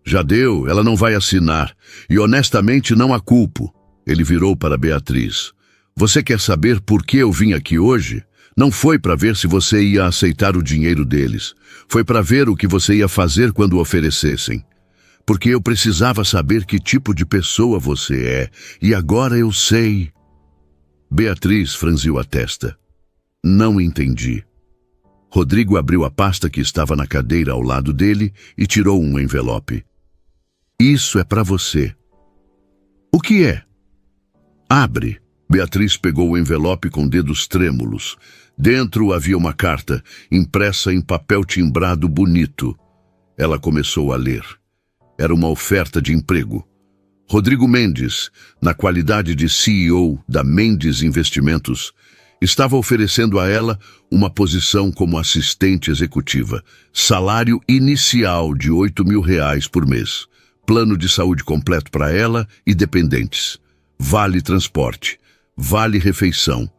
Já deu, ela não vai assinar. E honestamente não a culpo. Ele virou para Beatriz. Você quer saber por que eu vim aqui hoje? Não foi para ver se você ia aceitar o dinheiro deles. Foi para ver o que você ia fazer quando oferecessem. Porque eu precisava saber que tipo de pessoa você é. E agora eu sei. Beatriz franziu a testa. Não entendi. Rodrigo abriu a pasta que estava na cadeira ao lado dele e tirou um envelope. Isso é para você. O que é? Abre. Beatriz pegou o envelope com dedos trêmulos. Dentro havia uma carta, impressa em papel timbrado bonito. Ela começou a ler. Era uma oferta de emprego. Rodrigo Mendes, na qualidade de CEO da Mendes Investimentos, estava oferecendo a ela uma posição como assistente executiva, salário inicial de 8 mil reais por mês, plano de saúde completo para ela e dependentes, vale transporte, vale refeição,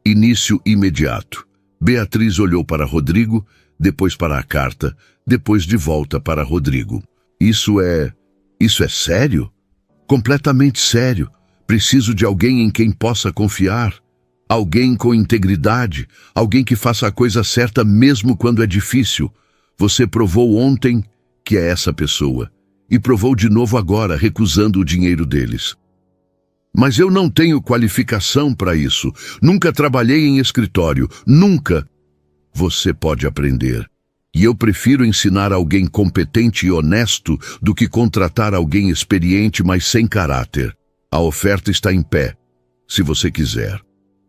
início imediato. Beatriz olhou para Rodrigo, depois para a carta, depois de volta para Rodrigo. Isso é sério? Completamente sério. Preciso de alguém em quem possa confiar. Alguém com integridade. Alguém que faça a coisa certa mesmo quando é difícil. Você provou ontem que é essa pessoa. E provou de novo agora, recusando o dinheiro deles. Mas eu não tenho qualificação para isso. Nunca trabalhei em escritório. Nunca. Você pode aprender. E eu prefiro ensinar alguém competente e honesto do que contratar alguém experiente, mas sem caráter. A oferta está em pé, se você quiser.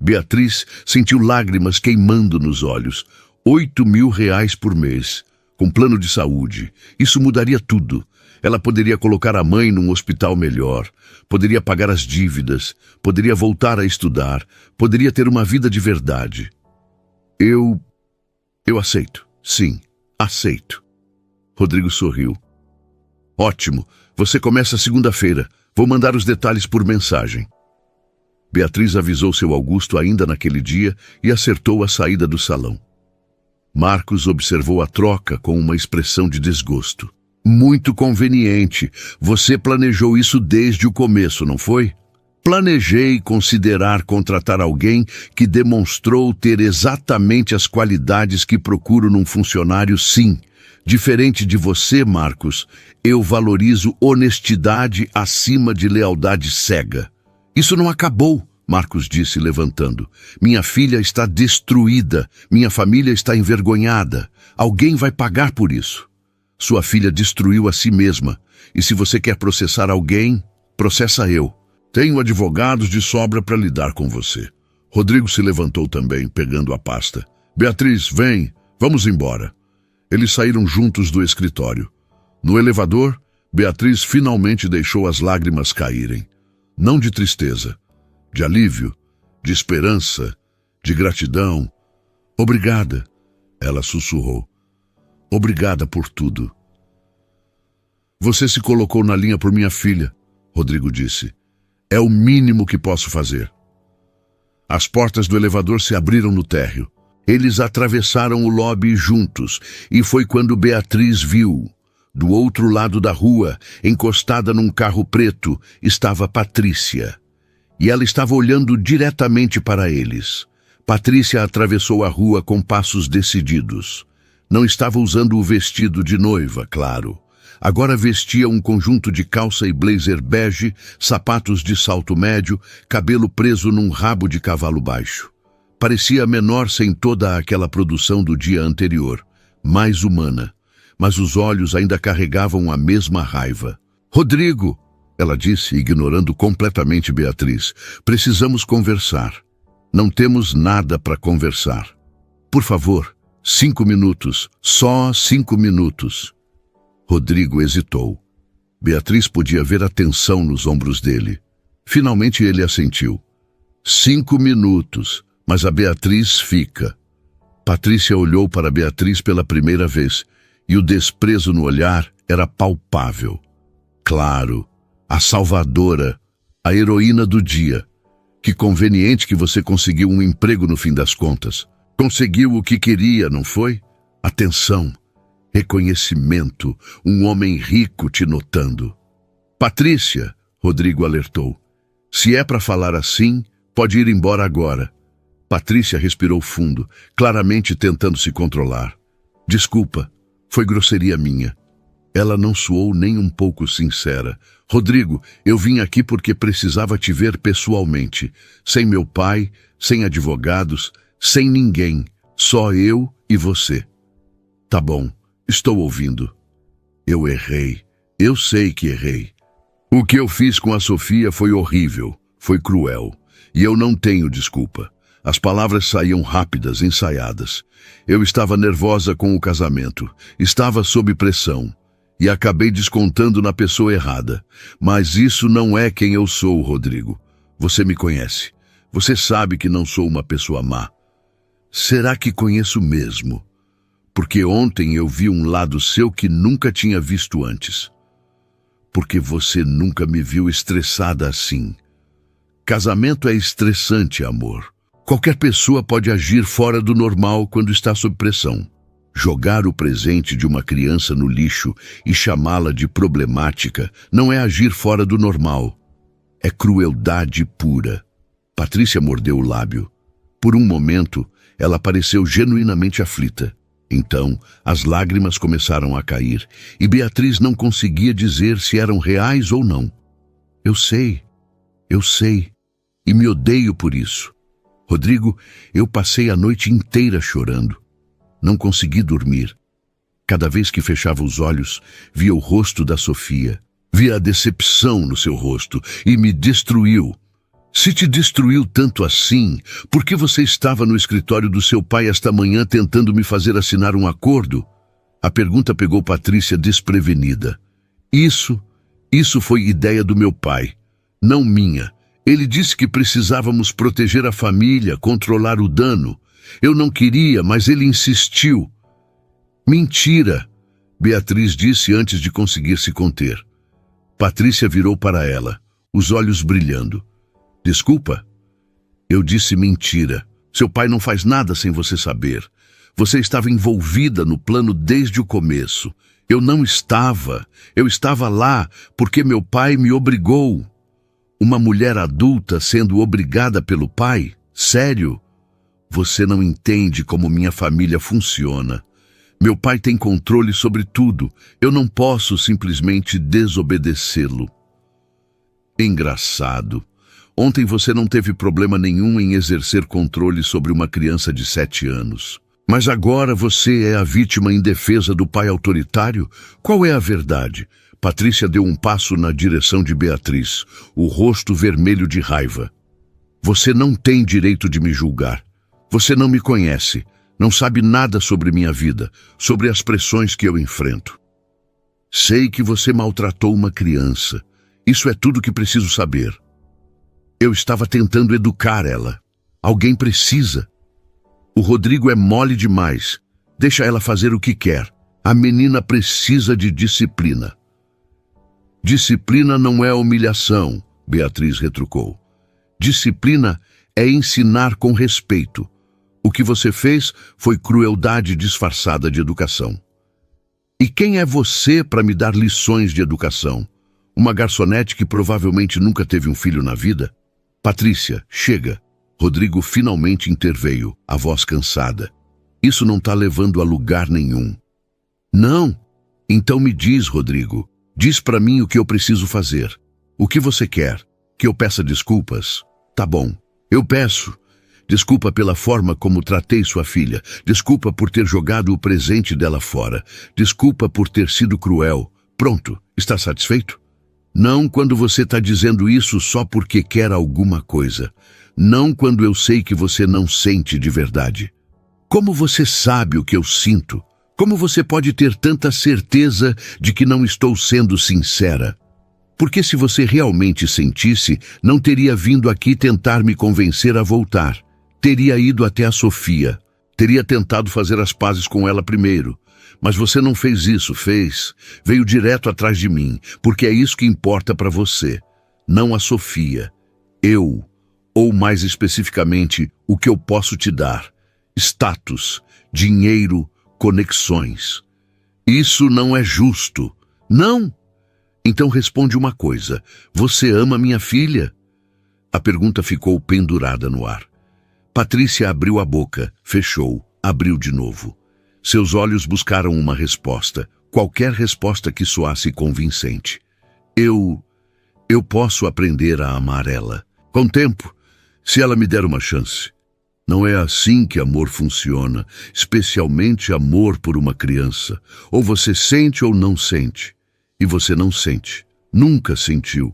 Beatriz sentiu lágrimas queimando nos olhos. 8 mil reais por mês, com plano de saúde. Isso mudaria tudo. Ela poderia colocar a mãe num hospital melhor, poderia pagar as dívidas, poderia voltar a estudar, poderia ter uma vida de verdade. Eu aceito, sim, aceito. Rodrigo sorriu. Ótimo, você começa segunda-feira. Vou mandar os detalhes por mensagem. Beatriz avisou seu Augusto ainda naquele dia e acertou a saída do salão. Marcos observou a troca com uma expressão de desgosto. Muito conveniente. Você planejou isso desde o começo, não foi? Planejei considerar contratar alguém que demonstrou ter exatamente as qualidades que procuro num funcionário, sim. Diferente de você, Marcos, eu valorizo honestidade acima de lealdade cega. Isso não acabou, Marcos disse, levantando. Minha filha está destruída. Minha família está envergonhada. Alguém vai pagar por isso. Sua filha destruiu a si mesma. E se você quer processar alguém, processa eu. Tenho advogados de sobra para lidar com você. Rodrigo se levantou também, pegando a pasta. Beatriz, vem, vamos embora. Eles saíram juntos do escritório. No elevador, Beatriz finalmente deixou as lágrimas caírem. Não de tristeza. de alívio, de esperança, de gratidão. Obrigada, ela sussurrou. Obrigada por tudo. Você se colocou na linha por minha filha, Rodrigo disse. É o mínimo que posso fazer. As portas do elevador se abriram no térreo. Eles atravessaram o lobby juntos, e foi quando Beatriz viu. Do outro lado da rua, encostada num carro preto, estava Patrícia. E ela estava olhando diretamente para eles. Patrícia atravessou a rua com passos decididos. Não estava usando o vestido de noiva, claro. Agora vestia um conjunto de calça e blazer bege, sapatos de salto médio, cabelo preso num rabo de cavalo baixo. Parecia menor sem toda aquela produção do dia anterior, mais humana. Mas os olhos ainda carregavam a mesma raiva. Rodrigo, ela disse, ignorando completamente Beatriz, precisamos conversar. Não temos nada para conversar. Por favor, 5 minutos, só 5 minutos. Rodrigo hesitou. Beatriz podia ver a tensão nos ombros dele. Finalmente ele assentiu. 5 minutos, mas a Beatriz fica. Patrícia olhou para Beatriz pela primeira vez, e o desprezo no olhar era palpável. Claro, a salvadora, a heroína do dia. Que conveniente que você conseguiu um emprego no fim das contas. Conseguiu o que queria, não foi? Atenção, reconhecimento, um homem rico te notando. Patrícia, Rodrigo alertou. Se é para falar assim, pode ir embora agora. Patrícia respirou fundo, claramente tentando se controlar. Desculpa, foi grosseria minha. Ela não soou nem um pouco sincera. Rodrigo, eu vim aqui porque precisava te ver pessoalmente. Sem meu pai, sem advogados, sem ninguém. Só eu e você. Tá bom, estou ouvindo. Eu errei. Eu sei que errei. O que eu fiz com a Sofia foi horrível, foi cruel. E eu não tenho desculpa. As palavras saíam rápidas, ensaiadas. Eu estava nervosa com o casamento. Estava sob pressão. E acabei descontando na pessoa errada. Mas isso não é quem eu sou, Rodrigo. Você me conhece. Você sabe que não sou uma pessoa má. Será que conheço mesmo? Porque ontem eu vi um lado seu que nunca tinha visto antes. Porque você nunca me viu estressada assim. Casamento é estressante, amor. Qualquer pessoa pode agir fora do normal quando está sob pressão. Jogar o presente de uma criança no lixo e chamá-la de problemática não é agir fora do normal. É crueldade pura. Patrícia mordeu o lábio. Por um momento, ela pareceu genuinamente aflita. Então, as lágrimas começaram a cair e Beatriz não conseguia dizer se eram reais ou não. Eu sei, e me odeio por isso. Rodrigo, eu passei a noite inteira chorando. Não consegui dormir. Cada vez que fechava os olhos, via o rosto da Sofia. Via a decepção no seu rosto e me destruiu. Se te destruiu tanto assim, por que você estava no escritório do seu pai esta manhã tentando me fazer assinar um acordo? A pergunta pegou Patrícia desprevenida. Isso foi ideia do meu pai, não minha. Ele disse que precisávamos proteger a família, controlar o dano. Eu não queria, mas ele insistiu. Mentira, Beatriz disse antes de conseguir se conter. Patrícia virou para ela, os olhos brilhando. Desculpa? Eu disse mentira. Seu pai não faz nada sem você saber. Você estava envolvida no plano desde o começo. Eu não estava. Eu estava lá porque meu pai me obrigou. Uma mulher adulta sendo obrigada pelo pai? Sério? Você não entende como minha família funciona. Meu pai tem controle sobre tudo. Eu não posso simplesmente desobedecê-lo. Engraçado. Ontem você não teve problema nenhum em exercer controle sobre uma criança de 7 anos. Mas agora você é a vítima indefesa do pai autoritário? Qual é a verdade? Patrícia deu um passo na direção de Beatriz, o rosto vermelho de raiva. Você não tem direito de me julgar. Você não me conhece, não sabe nada sobre minha vida, sobre as pressões que eu enfrento. Sei que você maltratou uma criança. Isso é tudo que preciso saber. Eu estava tentando educar ela. Alguém precisa. O Rodrigo é mole demais. Deixa ela fazer o que quer. A menina precisa de disciplina. Disciplina não é humilhação, Beatriz retrucou. Disciplina é ensinar com respeito. O que você fez foi crueldade disfarçada de educação. E quem é você para me dar lições de educação? Uma garçonete que provavelmente nunca teve um filho na vida? Patrícia, chega. Rodrigo finalmente interveio, a voz cansada. Isso não está levando a lugar nenhum. Não? Então me diz, Rodrigo. Diz para mim o que eu preciso fazer. O que você quer? Que eu peça desculpas? Tá bom, eu peço. Desculpa pela forma como tratei sua filha. Desculpa por ter jogado o presente dela fora. Desculpa por ter sido cruel. Pronto, está satisfeito? Não quando você está dizendo isso só porque quer alguma coisa. Não quando eu sei que você não sente de verdade. Como você sabe o que eu sinto? Como você pode ter tanta certeza de que não estou sendo sincera? Porque se você realmente sentisse, não teria vindo aqui tentar me convencer a voltar. Teria ido até a Sofia. Teria tentado fazer as pazes com ela primeiro. Mas você não fez isso, fez. Veio direto atrás de mim, porque é isso que importa para você. Não a Sofia. Eu, ou mais especificamente, o que eu posso te dar. Status, dinheiro, conexões. Isso não é justo. Não? Então responde uma coisa. Você ama minha filha? A pergunta ficou pendurada no ar. Patrícia abriu a boca, fechou, abriu de novo. Seus olhos buscaram uma resposta, qualquer resposta que soasse convincente. Eu posso aprender a amar ela. Com tempo, se ela me der uma chance. Não é assim que amor funciona, especialmente amor por uma criança. Ou você sente ou não sente. E você não sente. Nunca sentiu.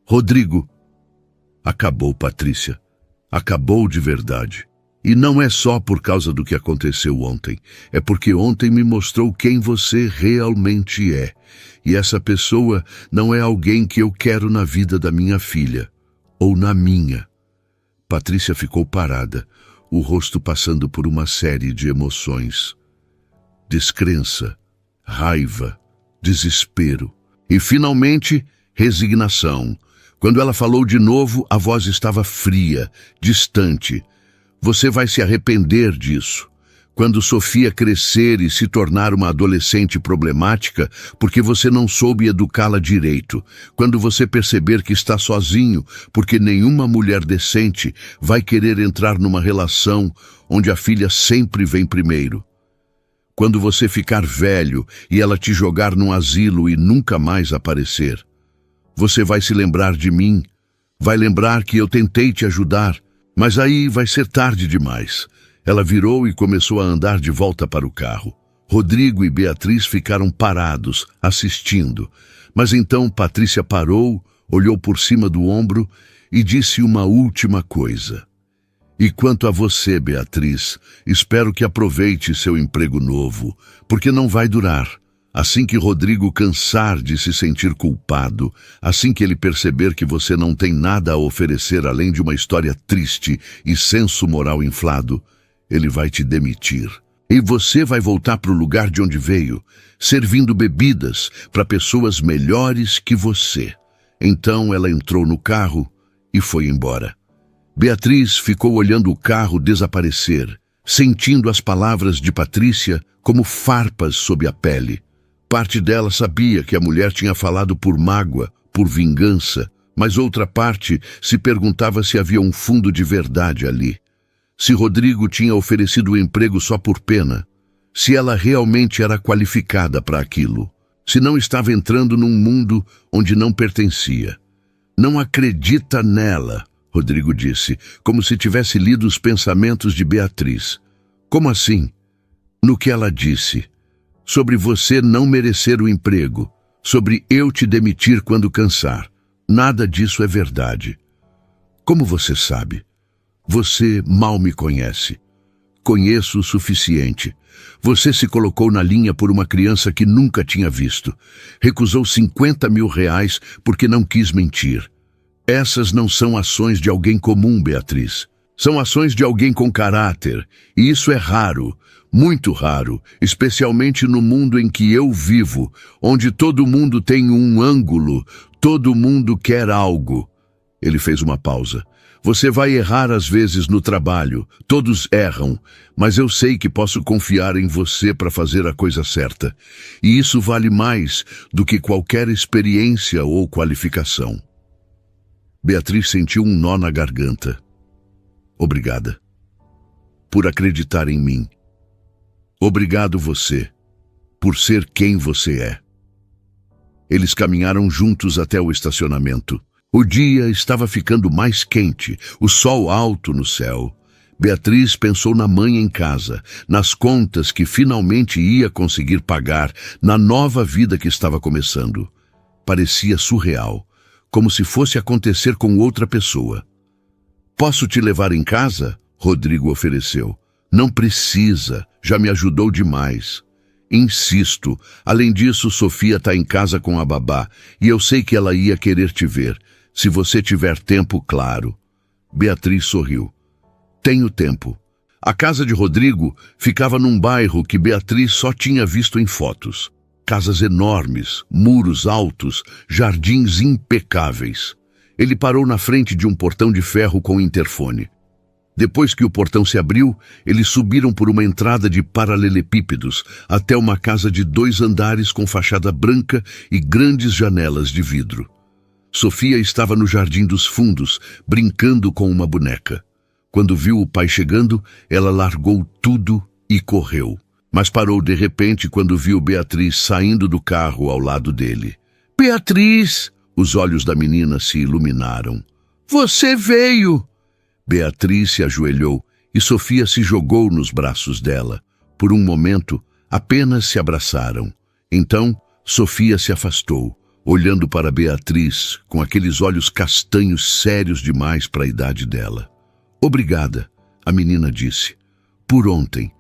Rodrigo. Acabou, Patrícia. Acabou de verdade. E não é só por causa do que aconteceu ontem. É porque ontem me mostrou quem você realmente é. E essa pessoa não é alguém que eu quero na vida da minha filha. Ou na minha. Patrícia ficou parada, o rosto passando por uma série de emoções. Descrença, raiva, desespero. E, finalmente, resignação. Quando ela falou de novo, a voz estava fria, distante. Você vai se arrepender disso. Quando Sofia crescer e se tornar uma adolescente problemática, porque você não soube educá-la direito. Quando você perceber que está sozinho, porque nenhuma mulher decente vai querer entrar numa relação onde a filha sempre vem primeiro. Quando você ficar velho e ela te jogar num asilo e nunca mais aparecer. Você vai se lembrar de mim, vai lembrar que eu tentei te ajudar, mas aí vai ser tarde demais. Ela virou e começou a andar de volta para o carro. Rodrigo e Beatriz ficaram parados, assistindo. Mas então Patrícia parou, olhou por cima do ombro e disse uma última coisa. E quanto a você, Beatriz, espero que aproveite seu emprego novo, porque não vai durar. Assim que Rodrigo cansar de se sentir culpado, assim que ele perceber que você não tem nada a oferecer além de uma história triste e senso moral inflado, ele vai te demitir. E você vai voltar para o lugar de onde veio, servindo bebidas para pessoas melhores que você. Então ela entrou no carro e foi embora. Beatriz ficou olhando o carro desaparecer, sentindo as palavras de Patrícia como farpas sob a pele. Parte dela sabia que a mulher tinha falado por mágoa, por vingança, mas outra parte se perguntava se havia um fundo de verdade ali. Se Rodrigo tinha oferecido o emprego só por pena, se ela realmente era qualificada para aquilo, se não estava entrando num mundo onde não pertencia. Não acredita nela, Rodrigo disse, como se tivesse lido os pensamentos de Beatriz. Como assim? No que ela disse. Sobre você não merecer o emprego, sobre eu te demitir quando cansar. Nada disso é verdade. Como você sabe? Você mal me conhece. Conheço o suficiente. Você se colocou na linha por uma criança que nunca tinha visto. Recusou 50 mil reais porque não quis mentir. Essas não são ações de alguém comum, Beatriz. São ações de alguém com caráter, e isso é raro, muito raro, especialmente no mundo em que eu vivo, onde todo mundo tem um ângulo, todo mundo quer algo. Ele fez uma pausa. Você vai errar às vezes no trabalho, todos erram, mas eu sei que posso confiar em você para fazer a coisa certa. E isso vale mais do que qualquer experiência ou qualificação. Beatriz sentiu um nó na garganta. Obrigada. Por acreditar em mim. Obrigado você, por ser quem você é. Eles caminharam juntos até o estacionamento. O dia estava ficando mais quente, o sol alto no céu. Beatriz pensou na mãe em casa, nas contas que finalmente ia conseguir pagar, na nova vida que estava começando. Parecia surreal, como se fosse acontecer com outra pessoa. Posso te levar em casa? Rodrigo ofereceu. Não precisa, já me ajudou demais. Insisto, além disso, Sofia está em casa com a babá, e eu sei que ela ia querer te ver. Se você tiver tempo, claro. Beatriz sorriu. Tenho tempo. A casa de Rodrigo ficava num bairro que Beatriz só tinha visto em fotos. Casas enormes, muros altos, jardins impecáveis. Ele parou na frente de um portão de ferro com interfone. Depois que o portão se abriu, eles subiram por uma entrada de paralelepípedos até uma casa de 2 andares com fachada branca e grandes janelas de vidro. Sofia estava no jardim dos fundos, brincando com uma boneca. Quando viu o pai chegando, ela largou tudo e correu. Mas parou de repente quando viu Beatriz saindo do carro ao lado dele. Beatriz! Os olhos da menina se iluminaram. Você veio! Beatriz se ajoelhou e Sofia se jogou nos braços dela. Por um momento, apenas se abraçaram. Então, Sofia se afastou, olhando para Beatriz com aqueles olhos castanhos sérios demais para a idade dela. Obrigada, a menina disse. Por ontem,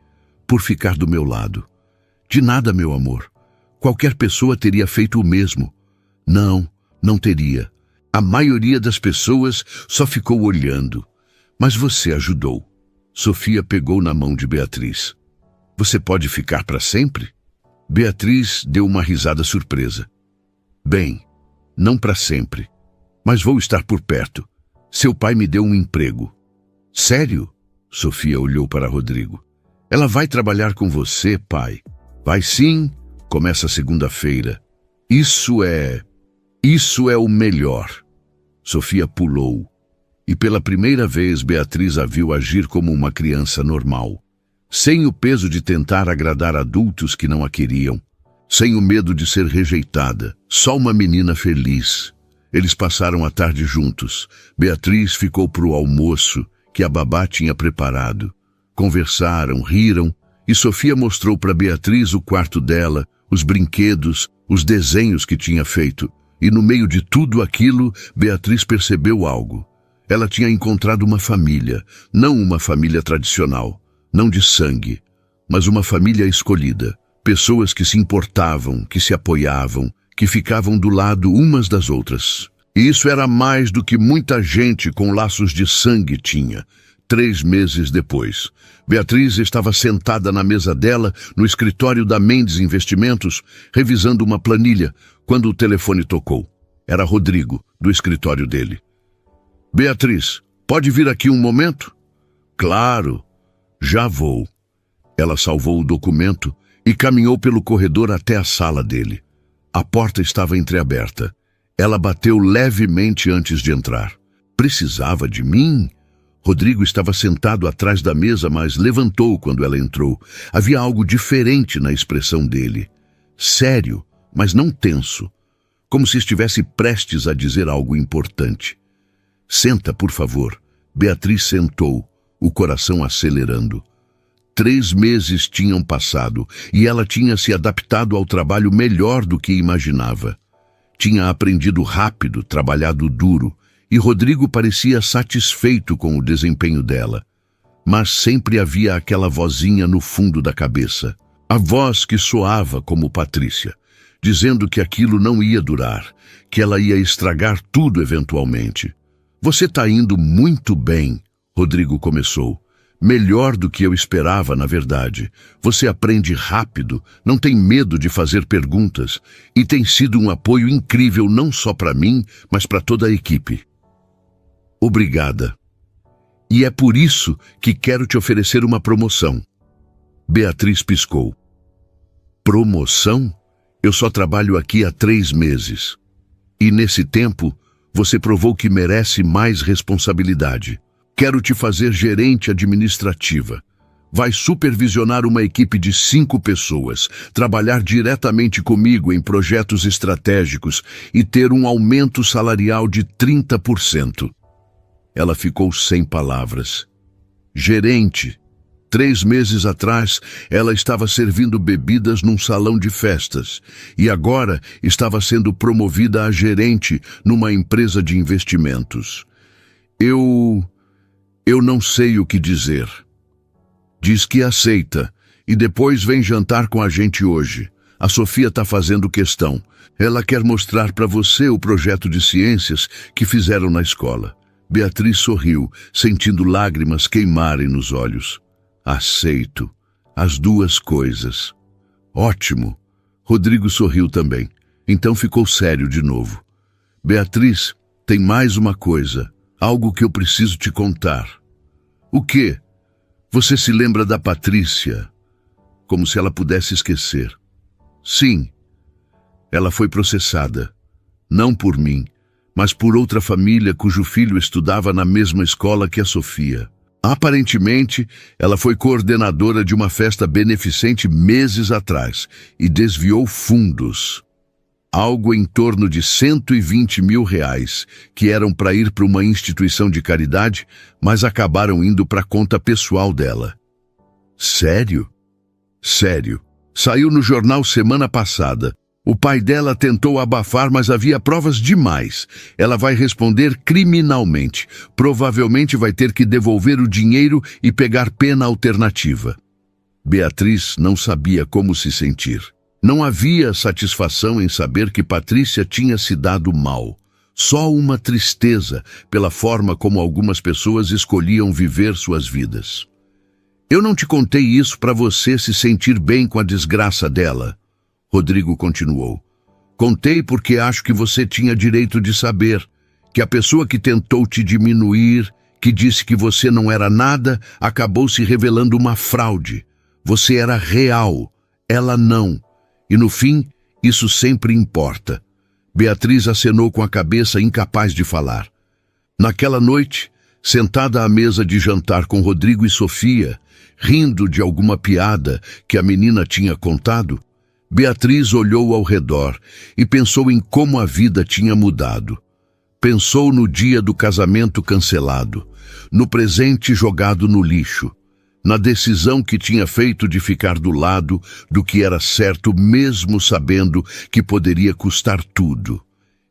por ficar do meu lado. De nada, meu amor. Qualquer pessoa teria feito o mesmo. Não teria. A maioria das pessoas só ficou olhando. Mas você ajudou. Sofia pegou na mão de Beatriz. Você pode ficar para sempre? Beatriz deu uma risada surpresa. Bem, não para sempre, mas vou estar por perto. Seu pai me deu um emprego. Sério? Sofia olhou para Rodrigo. Ela vai trabalhar com você, pai? Vai sim, começa segunda-feira. Isso é o melhor. Sofia pulou. E pela primeira vez Beatriz a viu agir como uma criança normal. Sem o peso de tentar agradar adultos que não a queriam. Sem o medo de ser rejeitada, só uma menina feliz. Eles passaram a tarde juntos. Beatriz ficou para o almoço que a babá tinha preparado. Conversaram, riram, e Sofia mostrou para Beatriz o quarto dela, os brinquedos, os desenhos que tinha feito. E no meio de tudo aquilo, Beatriz percebeu algo. Ela tinha encontrado uma família, não uma família tradicional, não de sangue, mas uma família escolhida. Pessoas que se importavam, que se apoiavam, que ficavam do lado umas das outras. E isso era mais do que muita gente com laços de sangue tinha. 3 meses depois, Beatriz estava sentada na mesa dela, no escritório da Mendes Investimentos, revisando uma planilha, quando o telefone tocou. Era Rodrigo, do escritório dele. Beatriz, pode vir aqui um momento? Claro, já vou. Ela salvou o documento e caminhou pelo corredor até a sala dele. A porta estava entreaberta. Ela bateu levemente antes de entrar. Precisava de mim? Rodrigo estava sentado atrás da mesa, mas levantou quando ela entrou. Havia algo diferente na expressão dele. Sério, mas não tenso. Como se estivesse prestes a dizer algo importante. Senta, por favor. Beatriz sentou, o coração acelerando. 3 meses tinham passado e ela tinha se adaptado ao trabalho melhor do que imaginava. Tinha aprendido rápido, trabalhado duro, e Rodrigo parecia satisfeito com o desempenho dela. Mas sempre havia aquela vozinha no fundo da cabeça. A voz que soava como Patrícia. dizendo que aquilo não ia durar, que ela ia estragar tudo eventualmente. Você está indo muito bem, Rodrigo começou. Melhor do que eu esperava, na verdade. Você aprende rápido, não tem medo de fazer perguntas e tem sido um apoio incrível não só para mim, mas para toda a equipe. Obrigada. E é por isso que quero te oferecer uma promoção. Beatriz piscou. Promoção? Eu só trabalho aqui há 3 meses. E nesse tempo, você provou que merece mais responsabilidade. Quero te fazer gerente administrativa. Vai supervisionar uma equipe de 5 pessoas, trabalhar diretamente comigo em projetos estratégicos e ter um aumento salarial de 30%. Ela ficou sem palavras. Gerente. 3 meses atrás, ela estava servindo bebidas num salão de festas e agora estava sendo promovida a gerente numa empresa de investimentos. Eu não sei o que dizer. Diz que aceita e depois vem jantar com a gente hoje. A Sofia está fazendo questão. Ela quer mostrar para você o projeto de ciências que fizeram na escola. Beatriz sorriu, sentindo lágrimas queimarem nos olhos. Aceito. As 2 coisas. Ótimo. Rodrigo sorriu também. Então ficou sério de novo. Beatriz, tem mais uma coisa. Algo que eu preciso te contar. O quê? Você se lembra da Patrícia? Como se ela pudesse esquecer. Sim. Ela foi processada. Não por mim, mas por outra família cujo filho estudava na mesma escola que a Sofia. Aparentemente, ela foi coordenadora de uma festa beneficente meses atrás e desviou fundos. Algo em torno de R$120 mil, que eram para ir para uma instituição de caridade, mas acabaram indo para a conta pessoal dela. Sério? Sério. Saiu no jornal semana passada. O pai dela tentou abafar, mas havia provas demais. Ela vai responder criminalmente. Provavelmente vai ter que devolver o dinheiro e pegar pena alternativa. Beatriz não sabia como se sentir. Não havia satisfação em saber que Patrícia tinha se dado mal. Só uma tristeza pela forma como algumas pessoas escolhiam viver suas vidas. Eu não te contei isso para você se sentir bem com a desgraça dela, Rodrigo continuou. Contei porque acho que você tinha direito de saber que a pessoa que tentou te diminuir, que disse que você não era nada, acabou se revelando uma fraude. Você era real, ela não. E no fim, isso sempre importa. Beatriz acenou com a cabeça, incapaz de falar. Naquela noite, sentada à mesa de jantar com Rodrigo e Sofia, rindo de alguma piada que a menina tinha contado, Beatriz olhou ao redor e pensou em como a vida tinha mudado. Pensou no dia do casamento cancelado, no presente jogado no lixo, na decisão que tinha feito de ficar do lado do que era certo, mesmo sabendo que poderia custar tudo.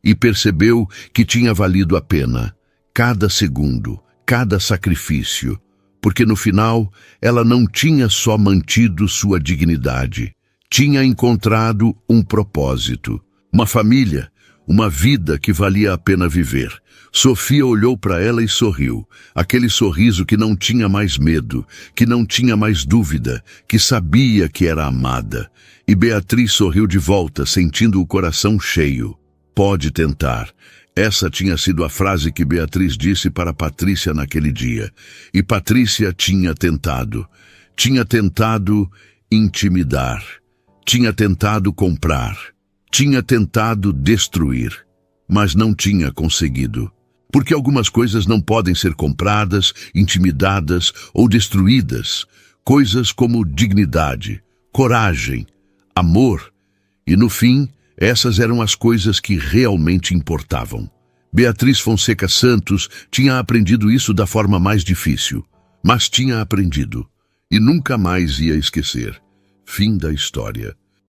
E percebeu que tinha valido a pena, cada segundo, cada sacrifício, porque no final ela não tinha só mantido sua dignidade, tinha encontrado um propósito, uma família, uma vida que valia a pena viver. Sofia olhou para ela e sorriu, aquele sorriso que não tinha mais medo, que não tinha mais dúvida, que sabia que era amada. E Beatriz sorriu de volta, sentindo o coração cheio. Pode tentar. Essa tinha sido a frase que Beatriz disse para Patrícia naquele dia. E Patrícia tinha tentado. Tinha tentado intimidar. Tinha tentado comprar. Tinha tentado destruir. Mas não tinha conseguido. Porque algumas coisas não podem ser compradas, intimidadas ou destruídas. Coisas como dignidade, coragem, amor. E no fim, essas eram as coisas que realmente importavam. Beatriz Fonseca Santos tinha aprendido isso da forma mais difícil. Mas tinha aprendido. E nunca mais ia esquecer. Fim da história.